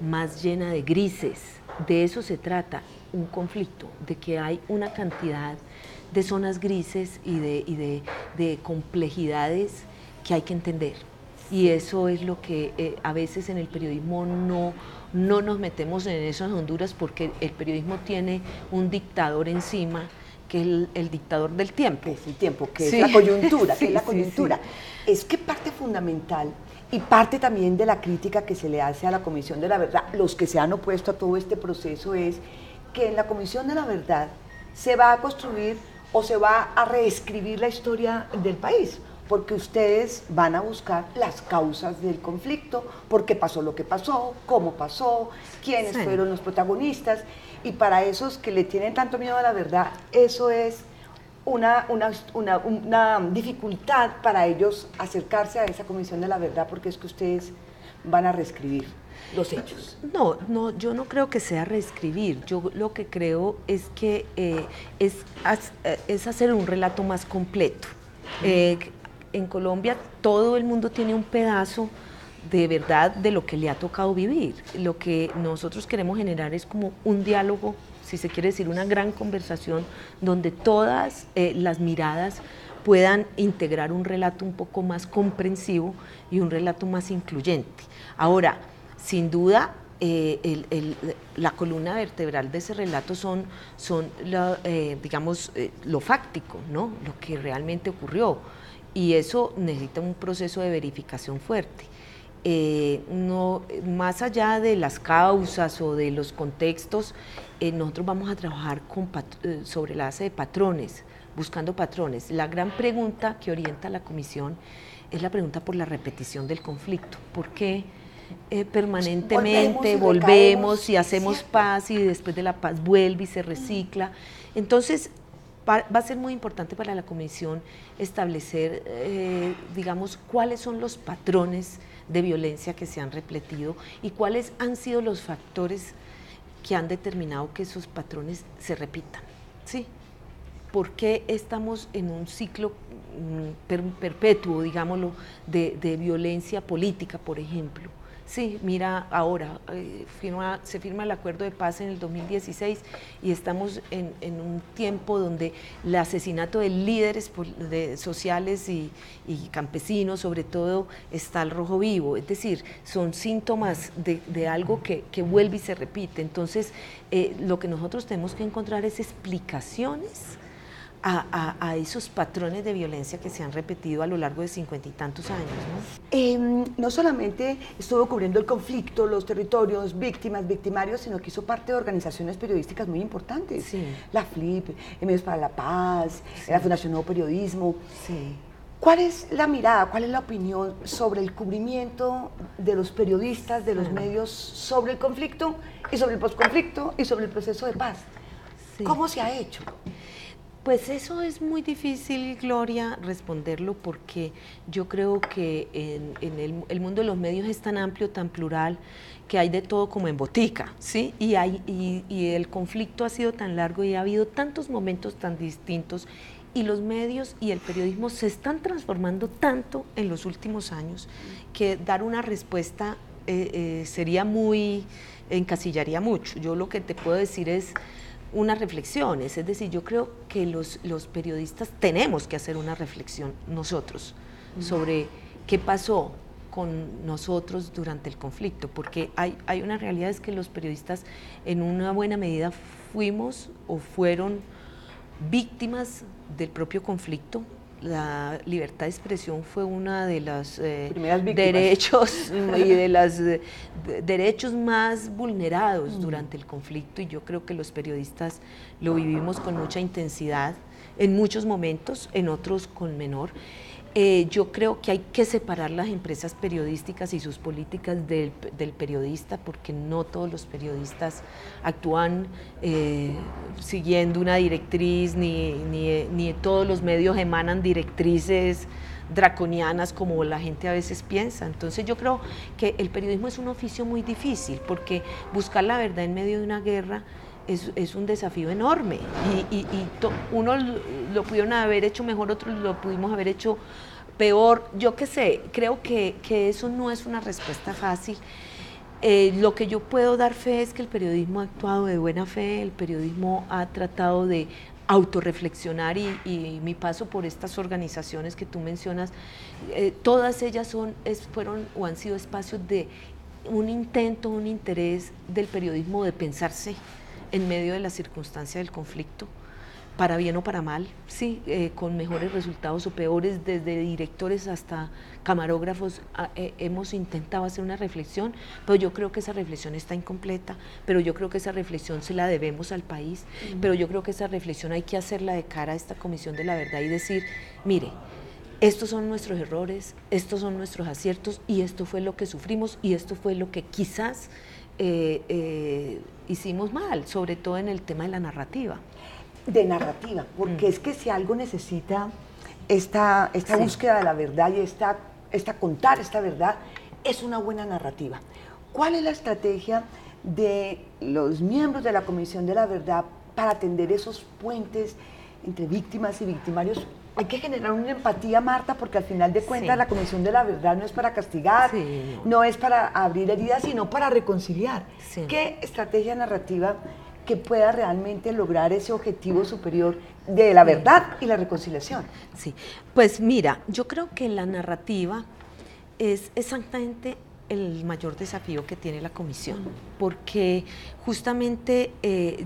más llena de grises. De eso se trata un conflicto, de que hay una cantidad de zonas grises y de complejidades que hay que entender. Y eso es lo que a veces en el periodismo no nos metemos en esas honduras, porque el periodismo tiene un dictador encima, que es el dictador del tiempo. Que es el tiempo, que sí. es la coyuntura, Sí, que es la sí, coyuntura. sí. Es que parte fundamental y parte también de la crítica que se le hace a la Comisión de la Verdad, los que se han opuesto a todo este proceso, es que en la Comisión de la Verdad se va a construir o se va a reescribir la historia del país, porque ustedes van a buscar las causas del conflicto, por qué pasó lo que pasó, cómo pasó, quiénes Sí. fueron los protagonistas, y para esos que le tienen tanto miedo a la verdad, eso es una dificultad para ellos acercarse a esa Comisión de la Verdad, porque es que ustedes van a reescribir los hechos. No, yo no creo que sea reescribir. Yo lo que creo es que es hacer un relato más completo. En Colombia todo el mundo tiene un pedazo de verdad de lo que le ha tocado vivir. Lo que nosotros queremos generar es como un diálogo, si se quiere decir, una gran conversación donde todas las miradas puedan integrar un relato un poco más comprensivo y un relato más incluyente. Ahora, sin duda, la columna vertebral de ese relato son digamos, lo fáctico, ¿no? Lo que realmente ocurrió, y eso necesita un proceso de verificación fuerte. No, más allá de las causas o de los contextos, nosotros vamos a trabajar sobre la base de patrones, buscando patrones. La gran pregunta que orienta a la comisión es la pregunta por la repetición del conflicto. ¿Por qué permanentemente volvemos y hacemos paz, y después de la paz vuelve y se recicla? Entonces va a ser muy importante para la comisión establecer, digamos, cuáles son los patrones de violencia que se han repetido y cuáles han sido los factores que han determinado que esos patrones se repitan, ¿sí? ¿Por qué estamos en un ciclo perpetuo, digámoslo, de violencia política, por ejemplo? Sí, mira, ahora se firma el acuerdo de paz en el 2016 y estamos en un tiempo donde el asesinato de líderes sociales y campesinos, sobre todo, está al rojo vivo. Es decir, son síntomas de algo que vuelve y se repite. Entonces, lo que nosotros tenemos que encontrar es explicaciones a esos patrones de violencia que se han repetido a lo largo de 50 y tantos años, ¿no? No solamente estuvo cubriendo el conflicto, los territorios, víctimas, victimarios, sino que hizo parte de organizaciones periodísticas muy importantes. Sí. La FLIP, Medios para la Paz, sí, la Fundación Nuevo Periodismo. Sí. ¿Cuál es la mirada, cuál es la opinión sobre el cubrimiento de los periodistas, de los medios, sobre el conflicto y sobre el posconflicto y sobre el proceso de paz? Sí. ¿Cómo se ha hecho? Pues eso es muy difícil, Gloria, responderlo, porque yo creo que en el mundo de los medios es tan amplio, tan plural, que hay de todo como en botica, ¿sí? Y el conflicto ha sido tan largo y ha habido tantos momentos tan distintos, y los medios y el periodismo se están transformando tanto en los últimos años, que dar una respuesta sería encasillaría mucho. Yo lo que te puedo decir es unas reflexiones, es decir, yo creo que los periodistas tenemos que hacer una reflexión nosotros sobre qué pasó con nosotros durante el conflicto, porque hay una realidad, es que los periodistas en una buena medida fuimos o fueron víctimas del propio conflicto. La libertad de expresión fue una de los derechos y de los derechos más vulnerados durante el conflicto, y yo creo que los periodistas lo vivimos con mucha intensidad en muchos momentos, en otros con menor. Yo creo que hay que separar las empresas periodísticas y sus políticas del periodista, porque no todos los periodistas actúan siguiendo una directriz, ni todos los medios emanan directrices draconianas como la gente a veces piensa. Entonces yo creo que el periodismo es un oficio muy difícil, porque buscar la verdad en medio de una guerra es un desafío enorme, y uno lo pudieron haber hecho mejor, otros lo pudimos haber hecho peor, yo qué sé. Creo que eso no es una respuesta fácil. Lo que yo puedo dar fe es que el periodismo ha actuado de buena fe, el periodismo ha tratado de autorreflexionar, y mi paso por estas organizaciones que tú mencionas, todas ellas fueron o han sido espacios de un intento, un interés del periodismo de pensarse en medio de la circunstancia del conflicto, para bien o para mal, sí, con mejores resultados o peores, desde directores hasta camarógrafos, hemos intentado hacer una reflexión, pero yo creo que esa reflexión está incompleta, pero yo creo que esa reflexión se la debemos al país, pero yo creo que esa reflexión hay que hacerla de cara a esta Comisión de la Verdad y decir, mire, estos son nuestros errores, estos son nuestros aciertos, y esto fue lo que sufrimos, y esto fue lo que quizás hicimos mal, sobre todo en el tema de la narrativa. De narrativa, porque es que si algo necesita esta búsqueda de la verdad y contar esta verdad, es una buena narrativa. ¿Cuál es la estrategia de los miembros de la Comisión de la Verdad para atender esos puentes entre víctimas y victimarios? Hay que generar una empatía, Marta, porque al final de cuentas la Comisión de la Verdad no es para castigar, no es para abrir heridas, sino para reconciliar. ¿Qué estrategia narrativa que pueda realmente lograr ese objetivo superior de la verdad y la reconciliación? Sí, pues mira, yo creo que la narrativa es exactamente el mayor desafío que tiene la comisión, porque justamente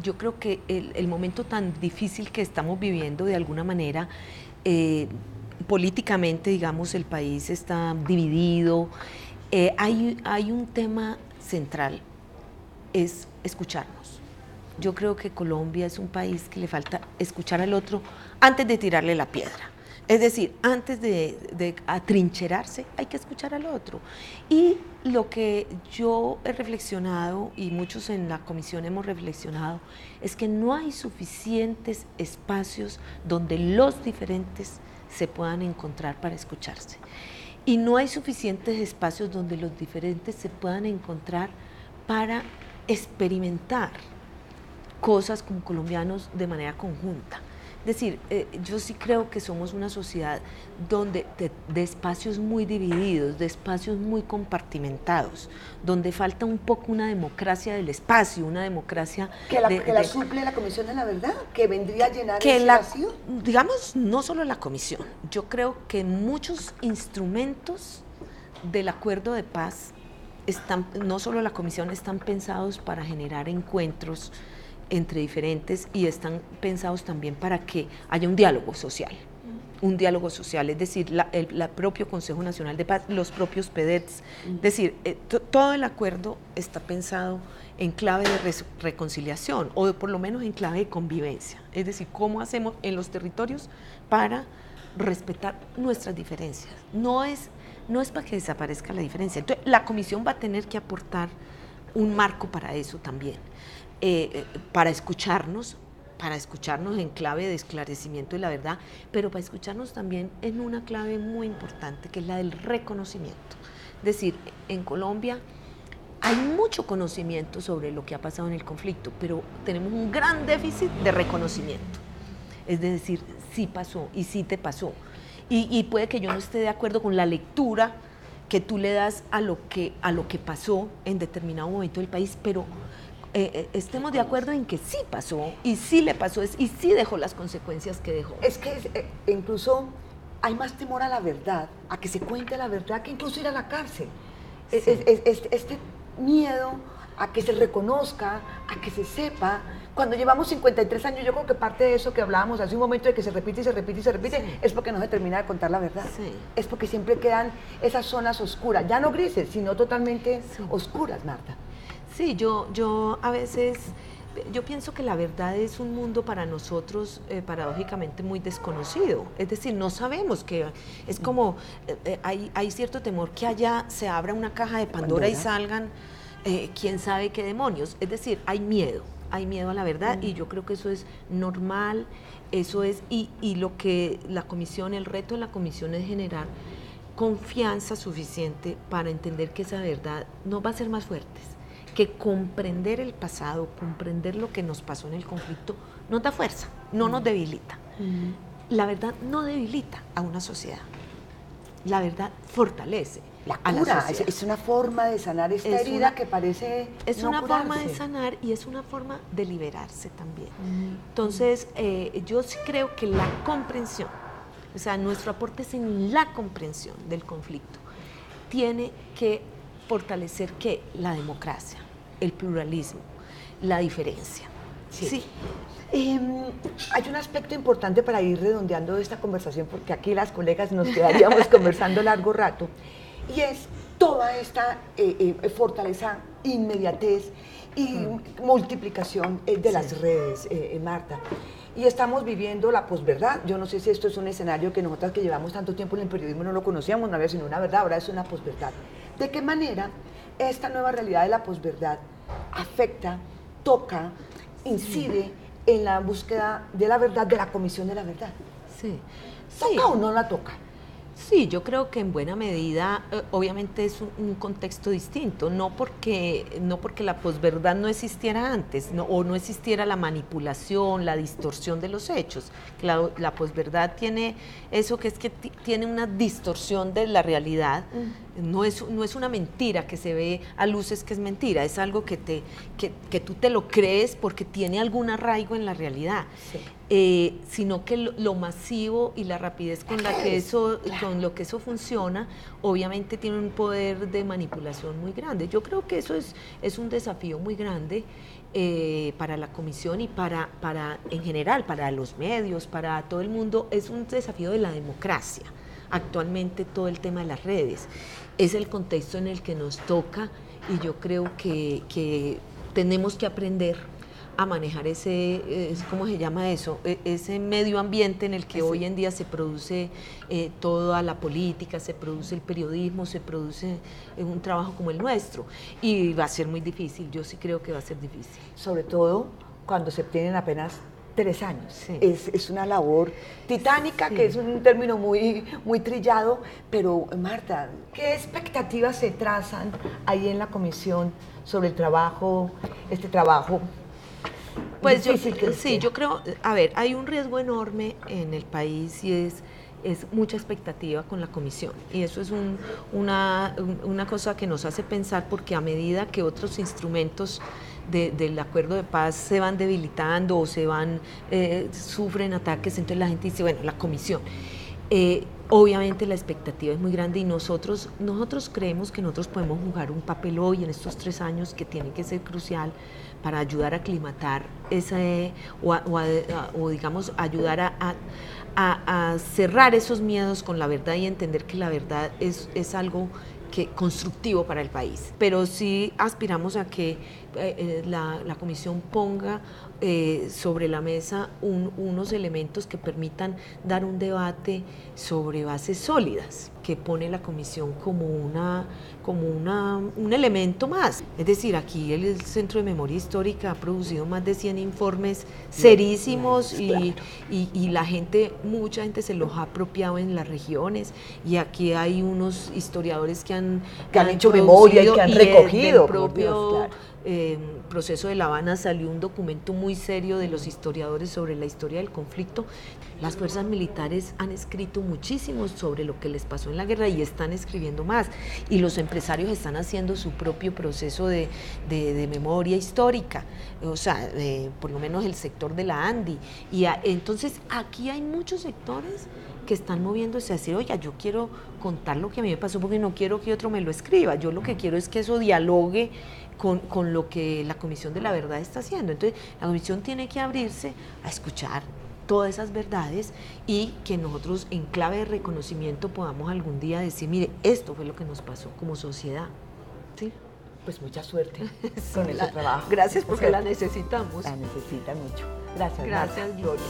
yo creo que el momento tan difícil que estamos viviendo de alguna manera, políticamente, digamos, el país está dividido, hay un tema central, es escucharnos. Yo creo que Colombia es un país que le falta escuchar al otro antes de tirarle la piedra. Es decir, antes de atrincherarse, hay que escuchar al otro. Y lo que yo he reflexionado, y muchos en la comisión hemos reflexionado, es que no hay suficientes espacios donde los diferentes se puedan encontrar para escucharse. Y no hay suficientes espacios donde los diferentes se puedan encontrar para experimentar cosas como colombianos de manera conjunta. Es decir, yo sí creo que somos una sociedad donde de espacios muy divididos, de espacios muy compartimentados, donde falta un poco una democracia del espacio, una democracia que la suple la Comisión de la Verdad, que vendría a llenar ese vacío. Digamos, no solo la Comisión, yo creo que muchos instrumentos del acuerdo de paz, no solo la Comisión, están pensados para generar encuentros entre diferentes y están pensados también para que haya un diálogo social, es decir, el propio Consejo Nacional de Paz, los propios PEDETs, es decir, todo el acuerdo está pensado en clave de reconciliación o por lo menos en clave de convivencia, es decir, cómo hacemos en los territorios para respetar nuestras diferencias, no es para que desaparezca la diferencia. Entonces, la Comisión va a tener que aportar un marco para eso también. Para escucharnos en clave de esclarecimiento de la verdad, pero para escucharnos también en una clave muy importante, que es la del reconocimiento. Es decir, en Colombia hay mucho conocimiento sobre lo que ha pasado en el conflicto, pero tenemos un gran déficit de reconocimiento. Es decir, sí pasó y sí te pasó. Y puede que yo no esté de acuerdo con la lectura que tú le das a lo que pasó en determinado momento del país, pero estemos de acuerdo en que sí pasó, y sí le pasó, y sí dejó las consecuencias que dejó. Es que incluso hay más temor a la verdad, a que se cuente la verdad, que incluso ir a la cárcel. Sí. Este miedo a que se reconozca, a que se sepa. Cuando llevamos 53 años, yo creo que parte de eso que hablábamos hace un momento, de que se repite y se repite y se repite, sí, es porque no se termina de contar la verdad. Sí. Es porque siempre quedan esas zonas oscuras, ya no grises, sino totalmente oscuras, Marta. Sí, yo a veces, yo pienso que la verdad es un mundo para nosotros paradójicamente muy desconocido. Es decir, no sabemos que es como, hay cierto temor que allá se abra una caja de Pandora y salgan quién sabe qué demonios. Es decir, hay miedo a la verdad, y yo creo que eso es normal, eso es, y lo que la comisión, el reto de la comisión es generar confianza suficiente para entender que esa verdad nos va a hacer más fuertes, que comprender el pasado, comprender lo que nos pasó en el conflicto, nos da fuerza, no nos debilita. La verdad no debilita a una sociedad, la verdad fortalece. La cura, es una forma de sanar esta herida que parece es no una curarse. Forma de sanar, y es una forma de liberarse también. Entonces, yo sí creo que la comprensión, o sea, nuestro aporte es en la comprensión del conflicto, tiene que fortalecer ¿qué? La democracia, el pluralismo, la diferencia. Sí. Hay un aspecto importante para ir redondeando esta conversación, porque aquí las colegas nos quedaríamos conversando largo rato, y es toda esta fortaleza, inmediatez y multiplicación de las redes, Marta. Y estamos viviendo la posverdad. Yo no sé si esto es un escenario que nosotras que llevamos tanto tiempo en el periodismo no lo conocíamos, no había sino una verdad, ahora es una posverdad. ¿De qué manera esta nueva realidad de la posverdad afecta, toca, incide en la búsqueda de la verdad, de la Comisión de la Verdad? Sí. ¿Toca o no la toca? Sí, yo creo que en buena medida, obviamente es un contexto distinto, no porque la posverdad no existiera antes, o no existiera la manipulación, la distorsión de los hechos. La posverdad tiene eso, que es que tiene una distorsión de la realidad, no es una mentira que se ve a luces que es mentira, es algo que tú te lo crees porque tiene algún arraigo en la realidad. Sí. sino que lo masivo y la rapidez con lo que eso funciona, obviamente tiene un poder de manipulación muy grande. Yo creo que eso es un desafío muy grande para la comisión y para en general, para los medios, para todo el mundo, es un desafío de la democracia. Actualmente todo el tema de las redes es el contexto en el que nos toca, y yo creo que tenemos que aprender a manejar ¿cómo se llama eso? Ese medio ambiente en el que hoy en día se produce toda la política, se produce el periodismo, se produce un trabajo como el nuestro. Y va a ser muy difícil, yo sí creo que va a ser difícil. Sobre todo cuando se tienen apenas 3 años. Sí. Es una labor titánica, sí, que es un término muy trillado, pero Marta, ¿qué expectativas se trazan ahí en la comisión sobre el trabajo, este trabajo? Pues yo creo, a ver, hay un riesgo enorme en el país y es mucha expectativa con la comisión, y eso es una cosa que nos hace pensar, porque a medida que otros instrumentos del acuerdo de paz se van debilitando o sufren ataques, entonces la gente dice, bueno, la comisión. Obviamente la expectativa es muy grande y nosotros creemos que nosotros podemos jugar un papel hoy en estos 3 años que tiene que ser crucial para ayudar a aclimatar o digamos ayudar a cerrar esos miedos con la verdad y entender que la verdad es algo constructivo para el país. Pero sí aspiramos a que la comisión ponga sobre la mesa unos elementos que permitan dar un debate sobre bases sólidas, que pone la comisión como un elemento más. Es decir, aquí el Centro de Memoria Histórica ha producido más de 100 informes serísimos y mucha gente se los ha apropiado en las regiones, y aquí hay unos historiadores que han hecho memoria y que han recogido. Del propio proceso de La Habana salió un documento muy serio de los historiadores sobre la historia del conflicto. Las fuerzas militares han escrito muchísimo sobre lo que les pasó en la guerra y están escribiendo más, y los empresarios están haciendo su propio proceso de memoria histórica, o sea, por lo menos el sector de la ANDI, y entonces aquí hay muchos sectores que están moviéndose a decir, oye, yo quiero contar lo que a mí me pasó porque no quiero que otro me lo escriba, yo lo que quiero es que eso dialogue con lo que la Comisión de la Verdad está haciendo. Entonces la comisión tiene que abrirse a escuchar todas esas verdades y que nosotros en clave de reconocimiento podamos algún día decir, mire, esto fue lo que nos pasó como sociedad. ¿Sí? Pues mucha suerte con ese trabajo. Gracias, porque la necesitamos. La necesita mucho. Gracias. Gracias, Marta. Gloria.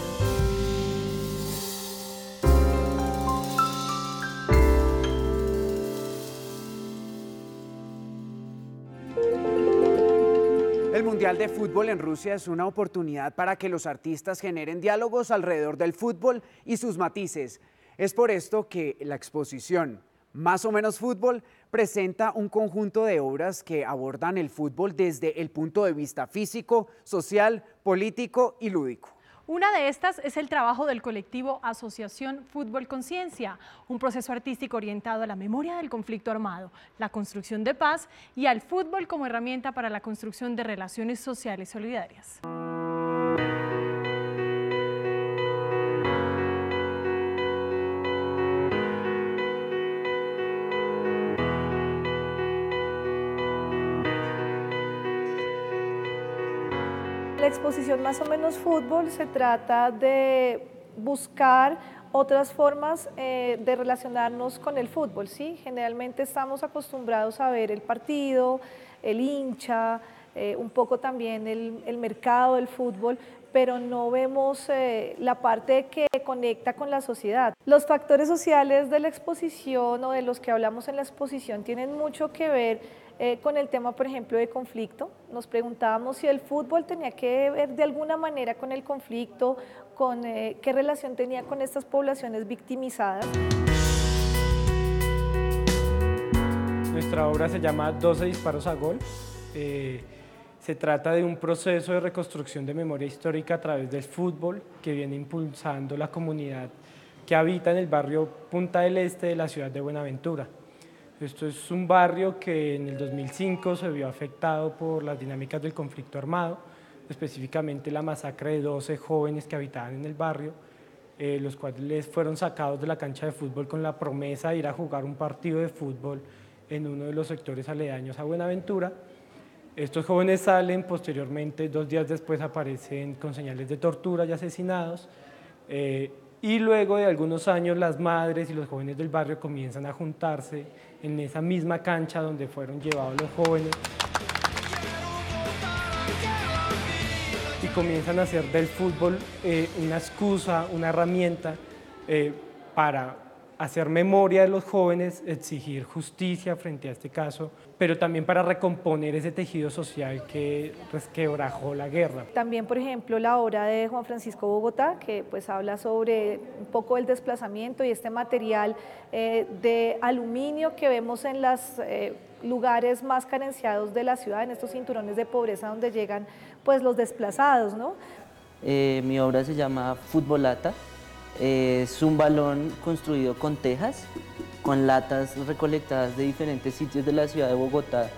El Mundial de Fútbol en Rusia es una oportunidad para que los artistas generen diálogos alrededor del fútbol y sus matices. Es por esto que la exposición Más o menos Fútbol presenta un conjunto de obras que abordan el fútbol desde el punto de vista físico, social, político y lúdico. Una de estas es el trabajo del colectivo Asociación Fútbol Conciencia, un proceso artístico orientado a la memoria del conflicto armado, la construcción de paz y al fútbol como herramienta para la construcción de relaciones sociales solidarias. La exposición Más o menos Fútbol se trata de buscar otras formas de relacionarnos con el fútbol, ¿sí? Generalmente estamos acostumbrados a ver el partido, el hincha, un poco también el mercado del fútbol, pero no vemos la parte que conecta con la sociedad. Los factores sociales de la exposición o de los que hablamos en la exposición tienen mucho que ver con el tema, por ejemplo, de conflicto. Nos preguntábamos si el fútbol tenía que ver de alguna manera con el conflicto, con qué relación tenía con estas poblaciones victimizadas. Nuestra obra se llama 12 disparos a gol. Se trata de un proceso de reconstrucción de memoria histórica a través del fútbol que viene impulsando la comunidad que habita en el barrio Punta del Este de la ciudad de Buenaventura. Esto es un barrio que en el 2005 se vio afectado por las dinámicas del conflicto armado, específicamente la masacre de 12 jóvenes que habitaban en el barrio, los cuales fueron sacados de la cancha de fútbol con la promesa de ir a jugar un partido de fútbol en uno de los sectores aledaños a Buenaventura. Estos jóvenes salen, posteriormente, 2 días después aparecen con señales de tortura y asesinados, y luego de algunos años las madres y los jóvenes del barrio comienzan a juntarse en esa misma cancha donde fueron llevados los jóvenes y comienzan a hacer del fútbol una excusa, una herramienta para hacer memoria de los jóvenes, exigir justicia frente a este caso, pero también para recomponer ese tejido social que resquebrajó la guerra. También, por ejemplo, la obra de Juan Francisco Bogotá, que pues habla sobre un poco el desplazamiento y este material de aluminio que vemos en los lugares más carenciados de la ciudad, en estos cinturones de pobreza donde llegan pues los desplazados, ¿no? Mi obra se llama Futbolata. Es un balón construido con tejas, con latas recolectadas de diferentes sitios de la ciudad de Bogotá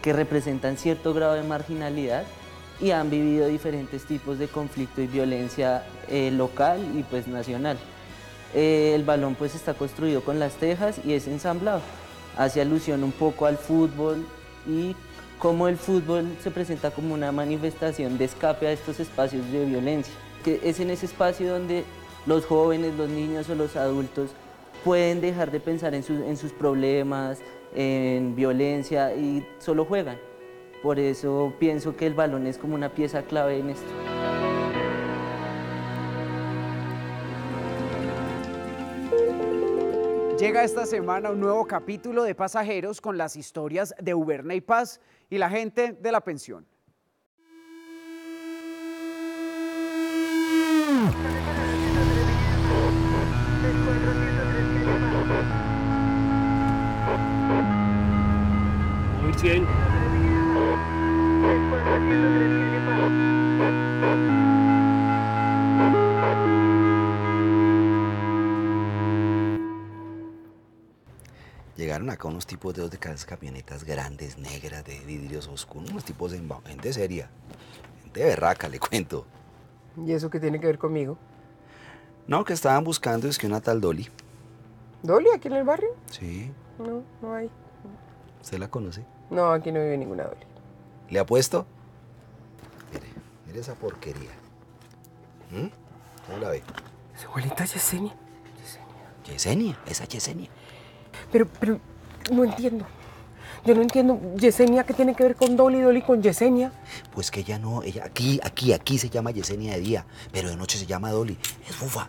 que representan cierto grado de marginalidad y han vivido diferentes tipos de conflicto y violencia local y pues nacional. El balón pues está construido con las tejas y es ensamblado. Hace alusión un poco al fútbol y cómo el fútbol se presenta como una manifestación de escape a estos espacios de violencia. Que es en ese espacio donde los jóvenes, los niños o los adultos pueden dejar de pensar en sus problemas, en violencia y solo juegan. Por eso pienso que el balón es como una pieza clave en esto. Llega esta semana un nuevo capítulo de Pasajeros con las historias de Uberney Paz y la gente de la pensión. Muy bien. Llegaron acá unos tipos de esas camionetas grandes, negras, de vidrios oscuros, unos tipos de gente seria, gente berraca, le cuento. ¿Y eso qué tiene que ver conmigo? No, que estaban buscando es que una tal Dolly. ¿Dolly aquí en el barrio? Sí. No, no hay. ¿Usted la conoce? No, aquí no vive ninguna Dolly. ¿Le apuesto? Mire esa porquería. ¿Cómo la ve? ¿Su abuelita Yesenia? Yesenia, esa Yesenia. Pero no entiendo. Yo no entiendo. ¿Yesenia qué tiene que ver con Dolly, Dolly con Yesenia? Pues que ella no, ella aquí se llama Yesenia de día, pero de noche se llama Dolly. Es fufa.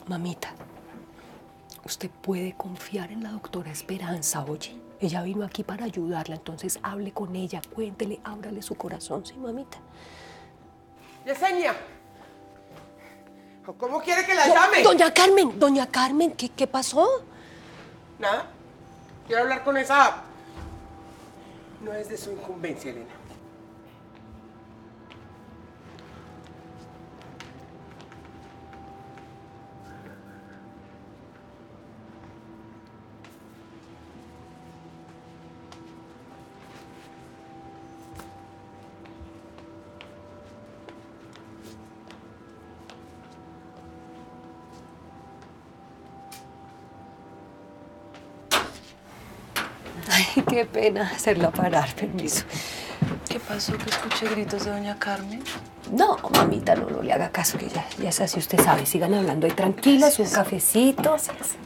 Mamita, usted puede confiar en la doctora Esperanza, oye. Ella vino aquí para ayudarla, entonces hable con ella, cuéntele, ábrale su corazón, ¿sí, mamita? ¡Yesenia! ¿Cómo quiere que la llame? Doña Carmen, ¿qué pasó? Nada. Quiero hablar con esa... No es de su incumbencia, Elena. Ay, qué pena hacerla parar, permiso. ¿Qué pasó? ¿Que escuché gritos de doña Carmen? No, mamita, no le haga caso, que ya es así, usted sabe. Sigan hablando ahí tranquilas, un cafecito.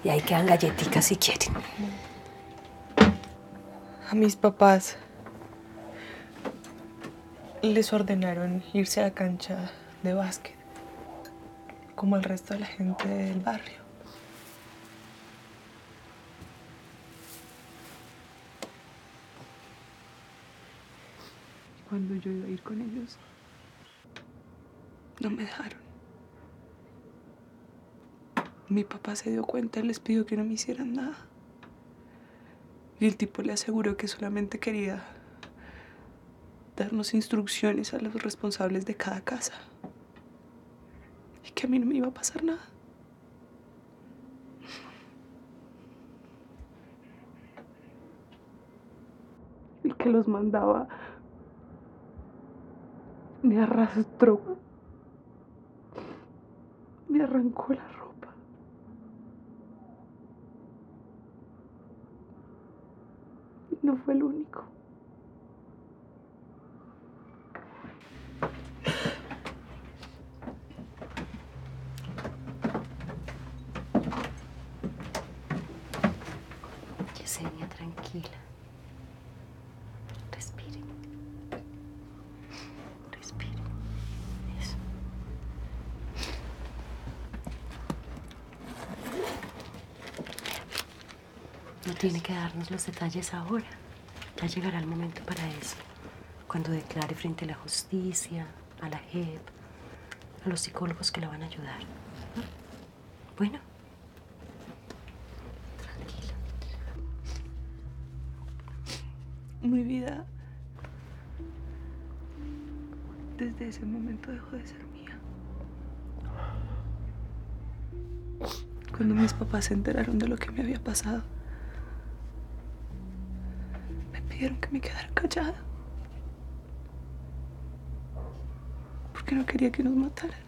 Y ahí quedan galletitas si quieren. A mis papás les ordenaron irse a la cancha de básquet, como el resto de la gente del barrio. Cuando yo iba a ir con ellos, no me dejaron. Mi papá se dio cuenta y les pidió que no me hicieran nada. Y el tipo le aseguró que solamente quería darnos instrucciones a los responsables de cada casa. Y que a mí no me iba a pasar nada. El que los mandaba me arrastró, me arrancó la ropa. No fue el único. Yesenia, tranquila. Respire. Respire. Eso. No tiene que darnos los detalles ahora. Ya llegará el momento para eso. Cuando declare frente a la justicia, a la JEP, a los psicólogos que la van a ayudar. Bueno. Mi vida, desde ese momento dejó de ser mía. Cuando mis papás se enteraron de lo que me había pasado, me pidieron que me quedara callada. Porque no quería que nos mataran.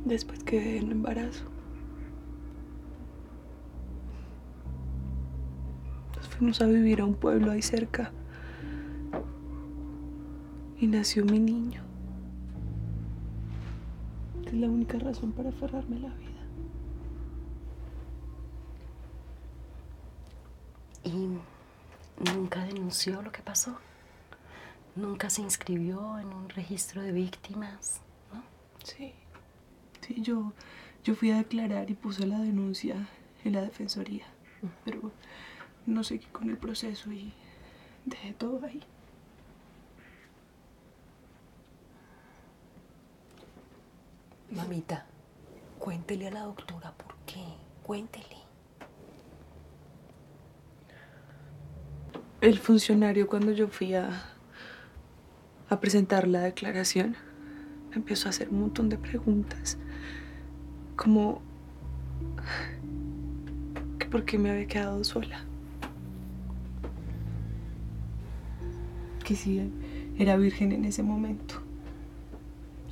Después quedé en embarazo. Fuimos a vivir a un pueblo ahí cerca y nació mi niño. Es la única razón para aferrarme a la vida. ¿Y nunca denunció lo que pasó? ¿Nunca se inscribió en un registro de víctimas? ¿No? Sí, yo fui a declarar y puse la denuncia en la defensoría, pero no seguí con el proceso y dejé todo ahí. Mamita, cuéntele a la doctora por qué. Cuéntele. El funcionario, cuando yo fui a presentar la declaración, me empezó a hacer un montón de preguntas, como que por qué me había quedado sola. Que si era virgen en ese momento,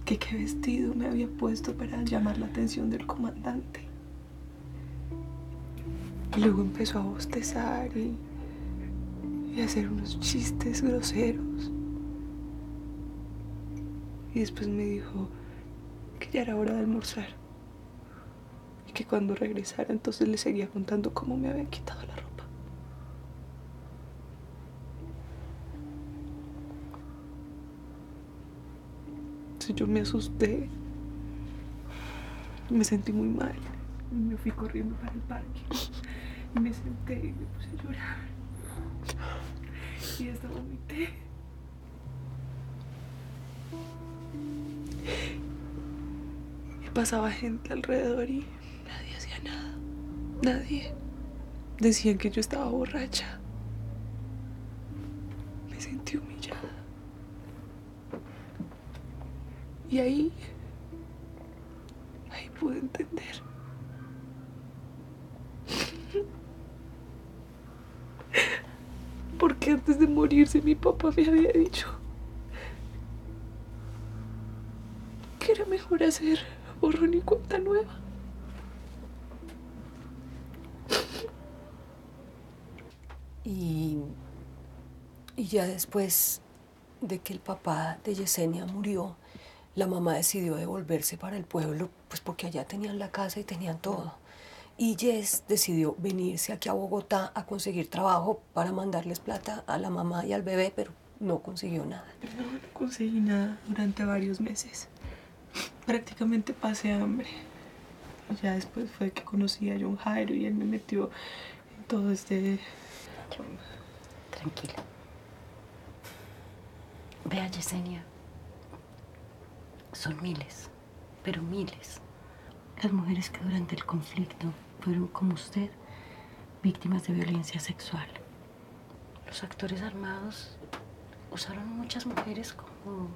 que qué vestido me había puesto para llamar la atención del comandante. Y luego empezó a bostezar y a hacer unos chistes groseros. Y después me dijo que ya era hora de almorzar y que cuando regresara entonces le seguía contando cómo me habían quitado la ropa. Entonces yo me asusté, me sentí muy mal y me fui corriendo para el parque y me senté y me puse a llorar y hasta vomité. Y pasaba gente alrededor y nadie hacía nada, nadie. Decían que yo estaba borracha. Me sentí humillada. Y ahí pude entender. Porque antes de morirse mi papá me había dicho que era mejor hacer borrón y cuenta nueva. Y ya después de que el papá de Yesenia murió, la mamá decidió devolverse para el pueblo, pues porque allá tenían la casa y tenían todo. Y Yes decidió venirse aquí a Bogotá a conseguir trabajo para mandarles plata a la mamá y al bebé, pero no consiguió nada. No conseguí nada durante varios meses. Prácticamente pasé hambre. Y ya después fue que conocí a John Jairo y él me metió en todo este... Tranquila. Vea, Yesenia, son miles, pero miles, las mujeres que durante el conflicto fueron, como usted, víctimas de violencia sexual. Los actores armados usaron muchas mujeres como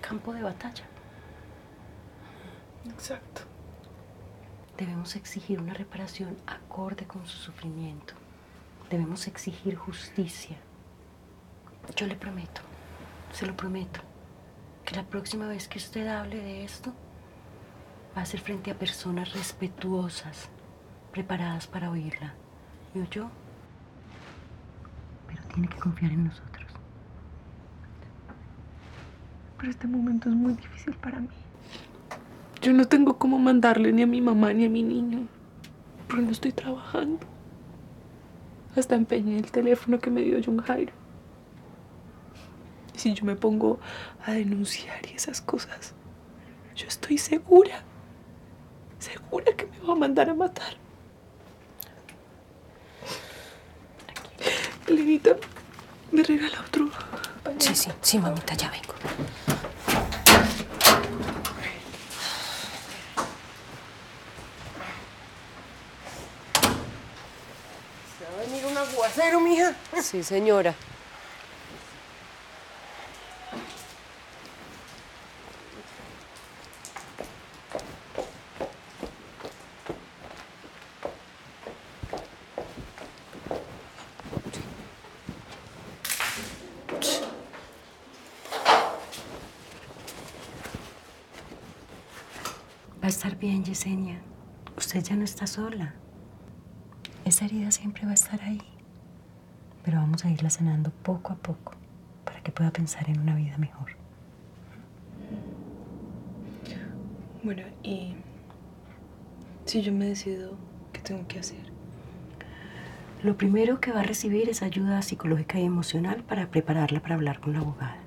campo de batalla. Exacto. Debemos exigir una reparación acorde con su sufrimiento. Debemos exigir justicia. Yo le prometo, se lo prometo, que la próxima vez que usted hable de esto, va a ser frente a personas respetuosas, preparadas para oírla. ¿Y oyó? Pero tiene que confiar en nosotros. Pero este momento es muy difícil para mí. Yo no tengo cómo mandarle ni a mi mamá ni a mi niño, porque no estoy trabajando. Hasta empeñé el teléfono que me dio John Jairo. Y si yo me pongo a denunciar y esas cosas, yo estoy segura que me va a mandar a matar. Elenita, ¿me regala otro pañal? Sí, mamita, ya vengo. ¿Se va a venir un aguacero, mija? Sí, señora. Va a estar bien, Yesenia. Usted ya no está sola. Esa herida siempre va a estar ahí. Pero vamos a irla sanando poco a poco para que pueda pensar en una vida mejor. Bueno, y si yo me decido, ¿qué tengo que hacer? Lo primero que va a recibir es ayuda psicológica y emocional para prepararla para hablar con la abogada.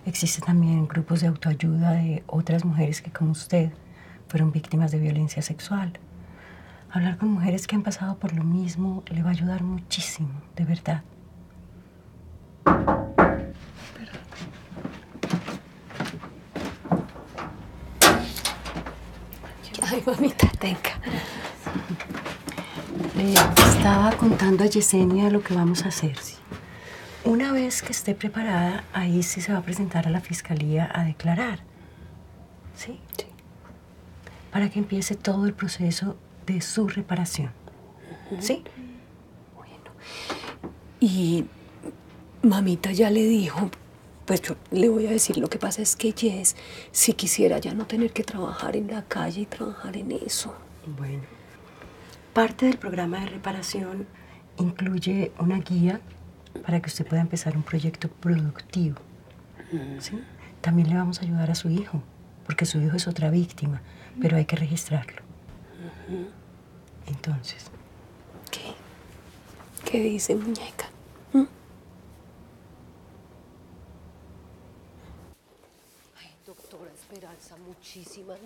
Existen también grupos de autoayuda de otras mujeres que, como usted, fueron víctimas de violencia sexual. Hablar con mujeres que han pasado por lo mismo le va a ayudar muchísimo, de verdad. Ay, mamita, tenga. Le estaba contando a Yesenia lo que vamos a hacer. Una vez que esté preparada, ahí sí se va a presentar a la fiscalía a declarar. ¿Sí? Sí. Para que empiece todo el proceso de su reparación. ¿Sí? Bueno. Y mamita ya le dijo, pues yo le voy a decir, lo que pasa es que Jess, si quisiera ya no tener que trabajar en la calle y trabajar en eso. Bueno. Parte del programa de reparación incluye una guía para que usted pueda empezar un proyecto productivo. ¿Sí? También le vamos a ayudar a su hijo, porque su hijo es otra víctima, pero hay que registrarlo. Entonces, ¿qué dice, muñeca? Ay, doctora Esperanza, muchísimas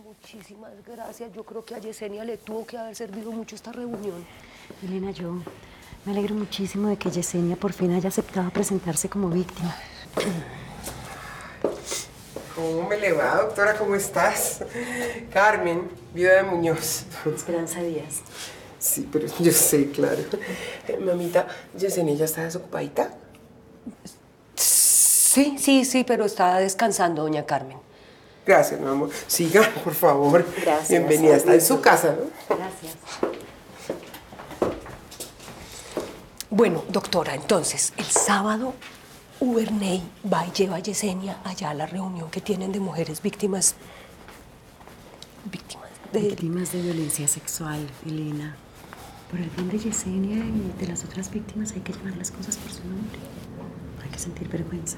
gracias. Yo creo que a Yesenia le tuvo que haber servido mucho esta reunión. Elena, yo me alegro muchísimo de que Yesenia por fin haya aceptado presentarse como víctima. ¿Cómo me le va, doctora? ¿Cómo estás? Carmen, viuda de Muñoz. Esperanza Díaz. Sí, pero yo sé, claro. Mamita, ¿Yesenia ya está desocupadita? Sí, pero está descansando, doña Carmen. Gracias, mi amor. Siga, por favor. Gracias. Bienvenida. Está en su casa, ¿no? Gracias. Bueno, doctora, entonces, el sábado Uberney va y lleva a Yesenia allá a la reunión que tienen de mujeres víctimas de violencia sexual, Elena. Por el bien de Yesenia y de las otras víctimas hay que llamar las cosas por su nombre. No hay que sentir vergüenza.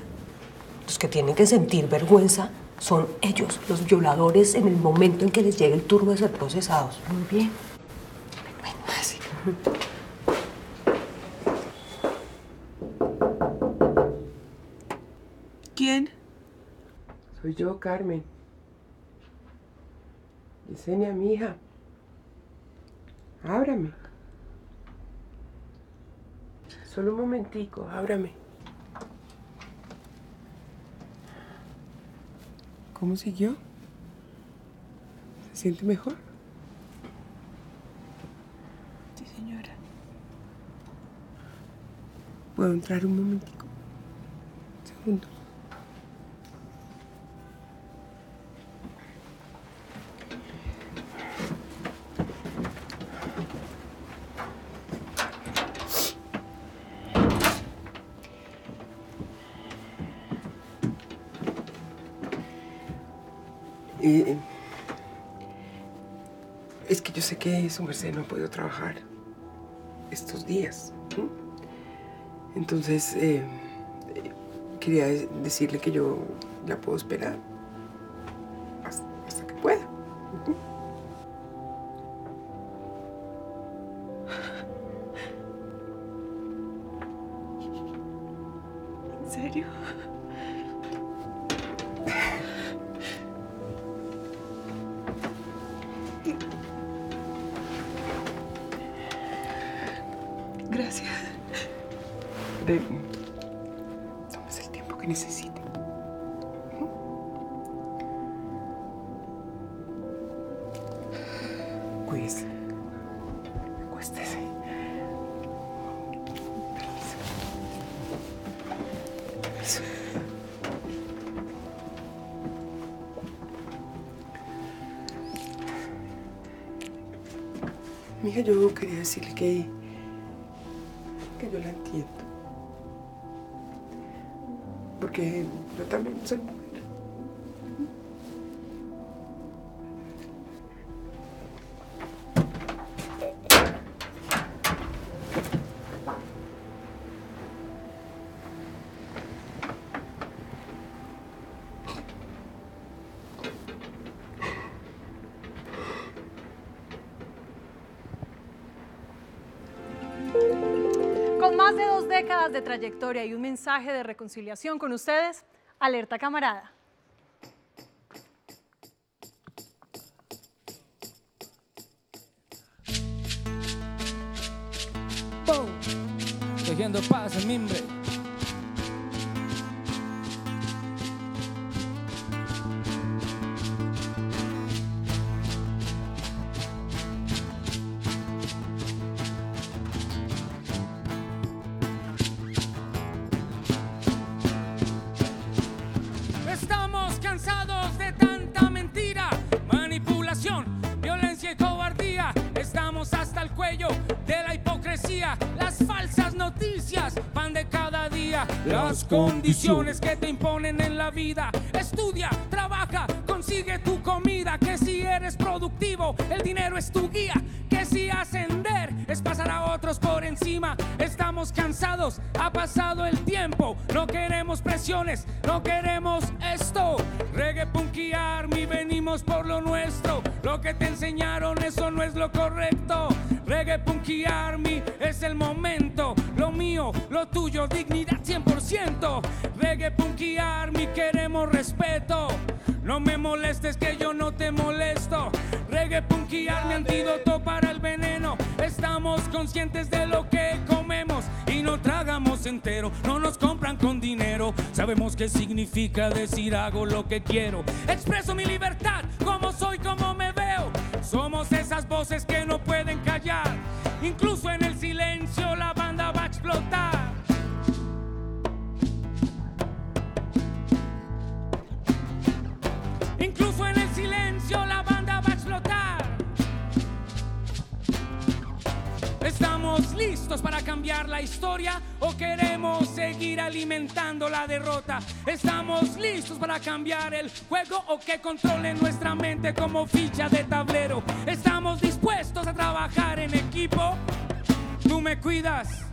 Los que tienen que sentir vergüenza son ellos, los violadores, en el momento en que les llegue el turno de ser procesados. Muy bien. Bueno, así. ¿Quién? Soy yo, Carmen. Yesenia, mi hija. Ábrame. Solo un momentico, ábrame. ¿Cómo siguió? ¿Se siente mejor? Sí, señora. ¿Puedo entrar un momentico? Un segundo. Es que yo sé que su merced no ha podido trabajar estos días. Entonces, quería decirle que yo la puedo esperar hasta que pueda. ¿En serio? Gracias. Tómese el tiempo que necesite. Cuídese. Acuéstese. Permiso. Mija, yo quería decirle que yo la entiendo. Porque yo también soy mujer. Con más de 2 décadas de trayectoria y un mensaje de reconciliación con ustedes, Alerta Camarada. ¡Pum! Tejiendo paz en mimbre. Estamos cansados de tanta mentira, manipulación, violencia y cobardía. Estamos hasta el cuello de la hipocresía. Las falsas noticias van de cada día. Las condiciones que te imponen en la vida. Estudia, trabaja, consigue tu comida. Que si eres productivo, el dinero es tu guía. Que si ascender es pasar a otros por encima. Estamos cansados, ha pasado el tiempo. No queremos presiones, no queremos esto. Reggae, Punk y Army, venimos por lo nuestro. Lo que te enseñaron, eso no es lo correcto. Reggae, Punk y Army, es el momento. Lo mío, lo tuyo, dignidad 100%. Reggae, Punk y Army, queremos respeto. No me molestes que yo no te molesto. Reggae, Punk y Army, antídoto para el veneno. Estamos conscientes de lo que comemos y no tragamos entero. No nos compran con dinero. Sabemos qué significa decir hago lo que quiero. Expreso mi libertad, como soy, como me veo. Somos esas voces que no pueden callar. Incluso en el silencio la banda va a explotar. Incluso en el silencio la banda va a explotar. ¿Estamos listos para cambiar la historia o queremos seguir alimentando la derrota? ¿Estamos listos para cambiar el juego o que controle nuestra mente como ficha de tablero? ¿Estamos dispuestos a trabajar en equipo? Tú me cuidas,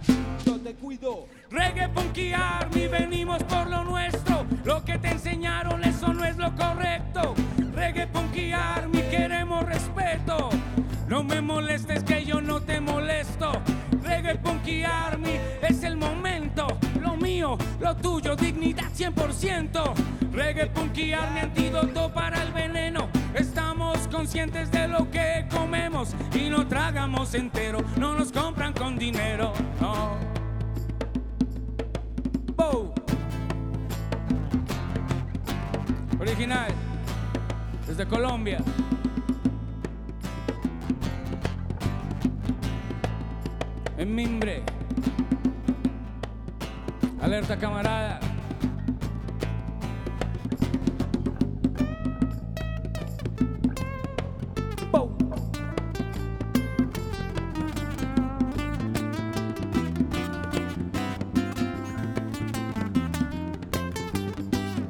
yo te cuido. Reggae, Punk y Army, venimos por lo nuestro. Lo que te enseñaron, eso no es lo correcto. Reggae, Punk y Army, queremos respeto. No me molestes que yo no te molesto. Reggae, Punk y Army, es el momento. Lo mío, lo tuyo, dignidad 100%. Reggae, Punk y Army, antídoto para el veneno. Estamos conscientes de lo que comemos y no tragamos entero. No nos compran con dinero, no. Bow. Original, desde Colombia. En mimbre. Alerta Camarada. Bow.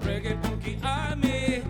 Reggae, Punk y Army.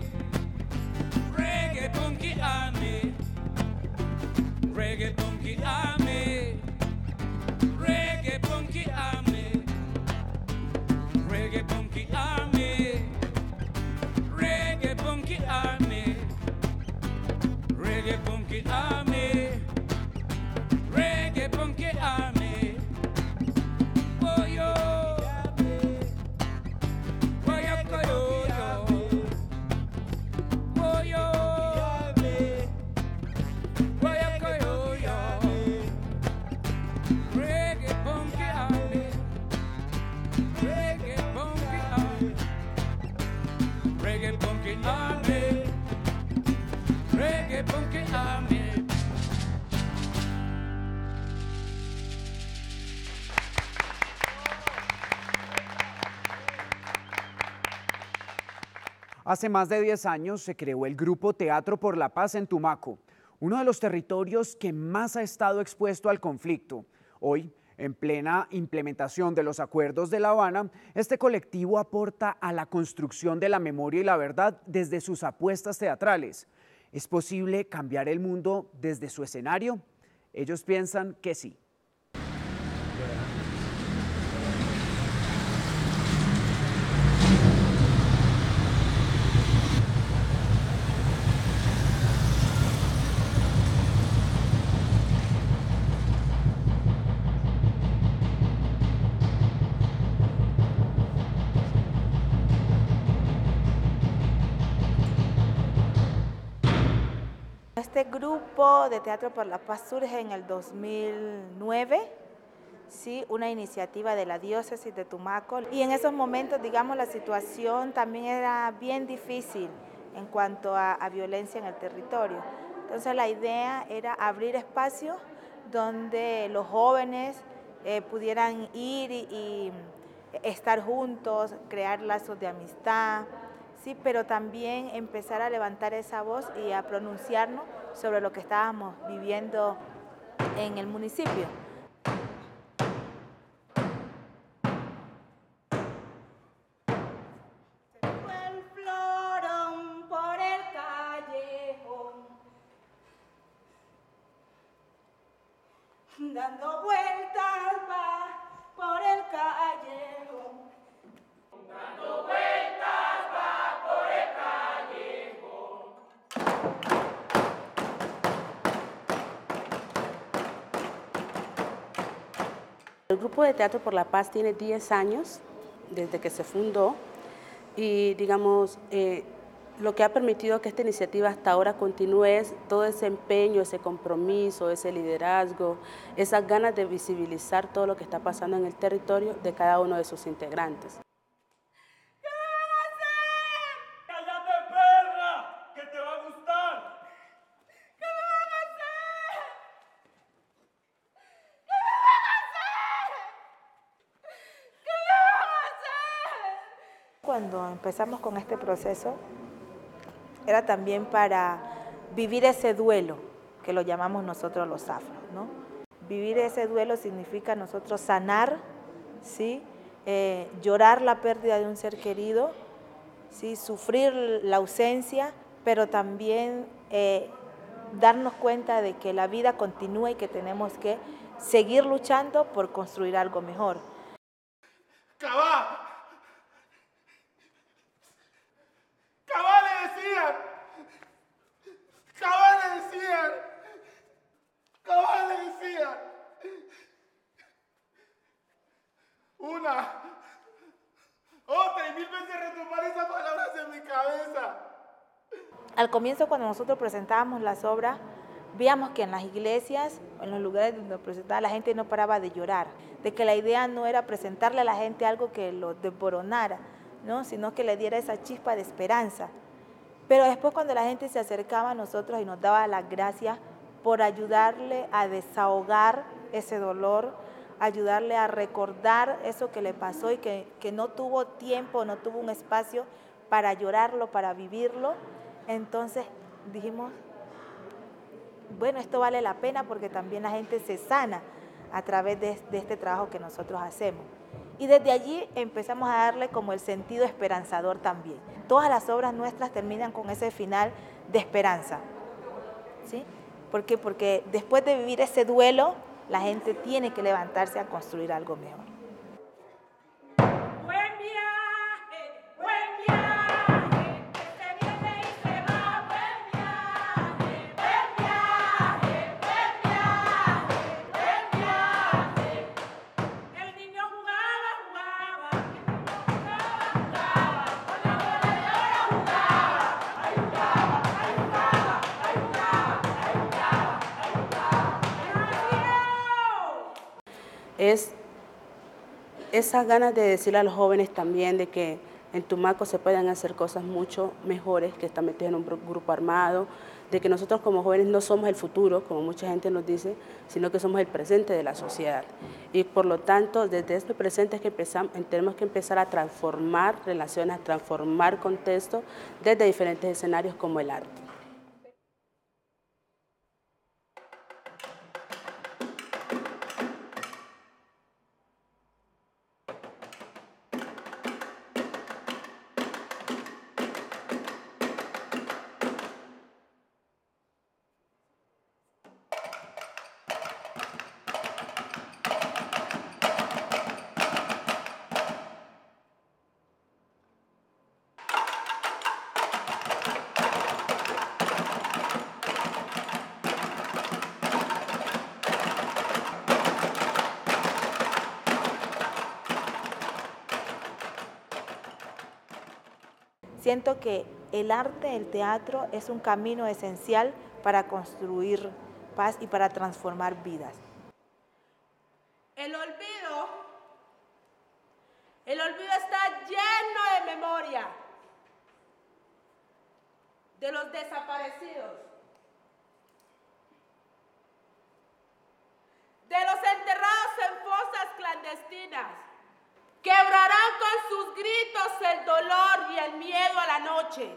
Hace más de 10 años se creó el Grupo Teatro por la Paz en Tumaco, uno de los territorios que más ha estado expuesto al conflicto. Hoy, en plena implementación de los acuerdos de La Habana, este colectivo aporta a la construcción de la memoria y la verdad desde sus apuestas teatrales. ¿Es posible cambiar el mundo desde su escenario? Ellos piensan que sí. Este grupo de Teatro por la Paz surge en el 2009, ¿sí? Una iniciativa de la diócesis de Tumaco. Y en esos momentos, digamos, la situación también era bien difícil en cuanto a violencia en el territorio. Entonces la idea era abrir espacios donde los jóvenes pudieran ir y estar juntos, crear lazos de amistad, sí, pero también empezar a levantar esa voz y a pronunciarnos sobre lo que estábamos viviendo en el municipio. El florón por el callejón, dando vueltas va por el callejón, dando vueltas va por el callejón. El Grupo de Teatro por la Paz tiene 10 años desde que se fundó y digamos lo que ha permitido que esta iniciativa hasta ahora continúe es todo ese empeño, ese compromiso, ese liderazgo, esas ganas de visibilizar todo lo que está pasando en el territorio de cada uno de sus integrantes. ¡Cállate, perra! ¡Que te va a gustar! ¿Qué me van a hacer? ¿Qué me van a hacer? ¿Qué me van a hacer? Cuando empezamos con este proceso, era también para vivir ese duelo, que lo llamamos nosotros los afros, ¿no? Vivir ese duelo significa nosotros sanar, ¿sí? Llorar la pérdida de un ser querido, ¿sí? Sufrir la ausencia, pero también darnos cuenta de que la vida continúa y que tenemos que seguir luchando por construir algo mejor. ¡Cabá! ¡Cabá le decían! ¡Cabá le decían! ¡Cabá le decían! Una, otra y mil veces retomar esas palabras en mi cabeza. Al comienzo, cuando nosotros presentábamos las obras, veíamos que en las iglesias, en los lugares donde presentaba, la gente no paraba de llorar, de que la idea no era presentarle a la gente algo que lo desboronara, ¿no? Sino que le diera esa chispa de esperanza. Pero después, cuando la gente se acercaba a nosotros y nos daba las gracias por ayudarle a desahogar ese dolor, ayudarle a recordar eso que le pasó y que no tuvo tiempo, no tuvo un espacio para llorarlo, para vivirlo, entonces dijimos, bueno, esto vale la pena porque también la gente se sana a través de este trabajo que nosotros hacemos. Y desde allí empezamos a darle como el sentido esperanzador también. Todas las obras nuestras terminan con ese final de esperanza, ¿sí? ¿Por qué? Porque después de vivir ese duelo, la gente tiene que levantarse a construir algo mejor. Buen viaje, que se viene y se va. Buen viaje, buen viaje, buen viaje, buen viaje. El niño jugaba, el niño jugaba, con la bola de oro jugaba. Ahí jugaba, ahí jugaba, ahí jugaba, ahí jugaba, ahí jugaba. Es esas ganas de decirle a los jóvenes también de que en Tumaco se pueden hacer cosas mucho mejores que estar metidos en un grupo armado, de que nosotros como jóvenes no somos el futuro, como mucha gente nos dice, sino que somos el presente de la sociedad. Y por lo tanto, desde este presente es que tenemos que empezar a transformar relaciones, a transformar contextos desde diferentes escenarios como el arte. Siento que el arte, el teatro, es un camino esencial para construir paz y para transformar vidas. El olvido está lleno de memoria de los desaparecidos, de los enterrados en fosas clandestinas. Quebrarán con sus gritos el dolor y el miedo a la noche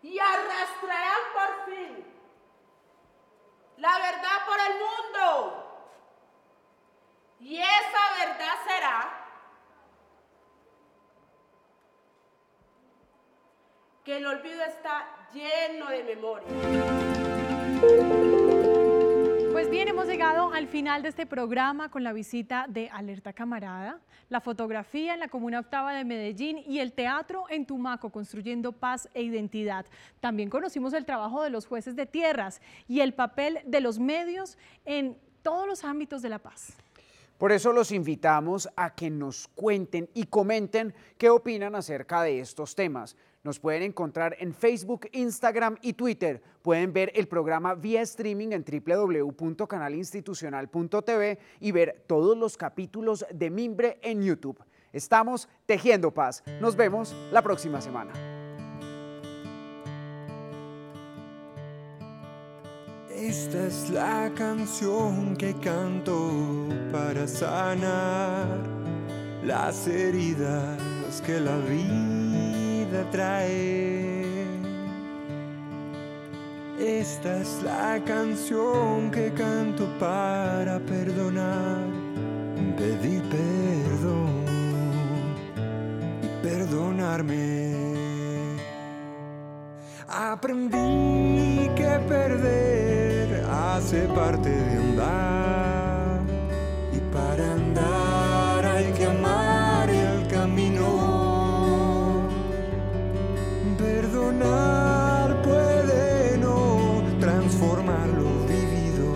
y arrastrarán por fin la verdad por el mundo. Y esa verdad será que el olvido está lleno de memoria. Pues bien, hemos llegado al final de este programa con la visita de Alerta Camarada, la fotografía en la Comuna Octava de Medellín y el teatro en Tumaco, construyendo paz e identidad. También conocimos el trabajo de los jueces de tierras y el papel de los medios en todos los ámbitos de la paz. Por eso los invitamos a que nos cuenten y comenten qué opinan acerca de estos temas. Nos pueden encontrar en Facebook, Instagram y Twitter. Pueden ver el programa vía streaming en www.canalinstitucional.tv y ver todos los capítulos de Mimbre en YouTube. Estamos tejiendo paz. Nos vemos la próxima semana. Esta es la canción que canto para sanar las heridas que la vida trae. Esta es la canción que canto para perdonar, pedir perdón y perdonarme. Aprendí que perder hace parte de andar, y para andar hay que amar el camino. Perdonar puede no transformar lo vivido,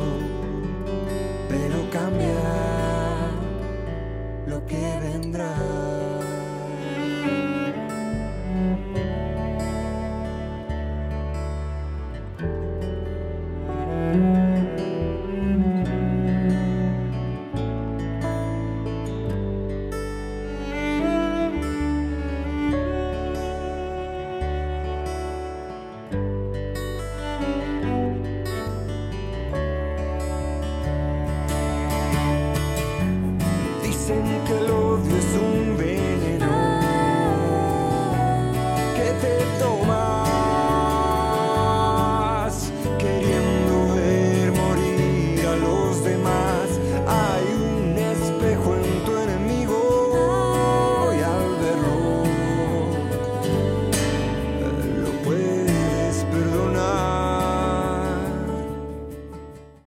pero cambiar lo que vendrá.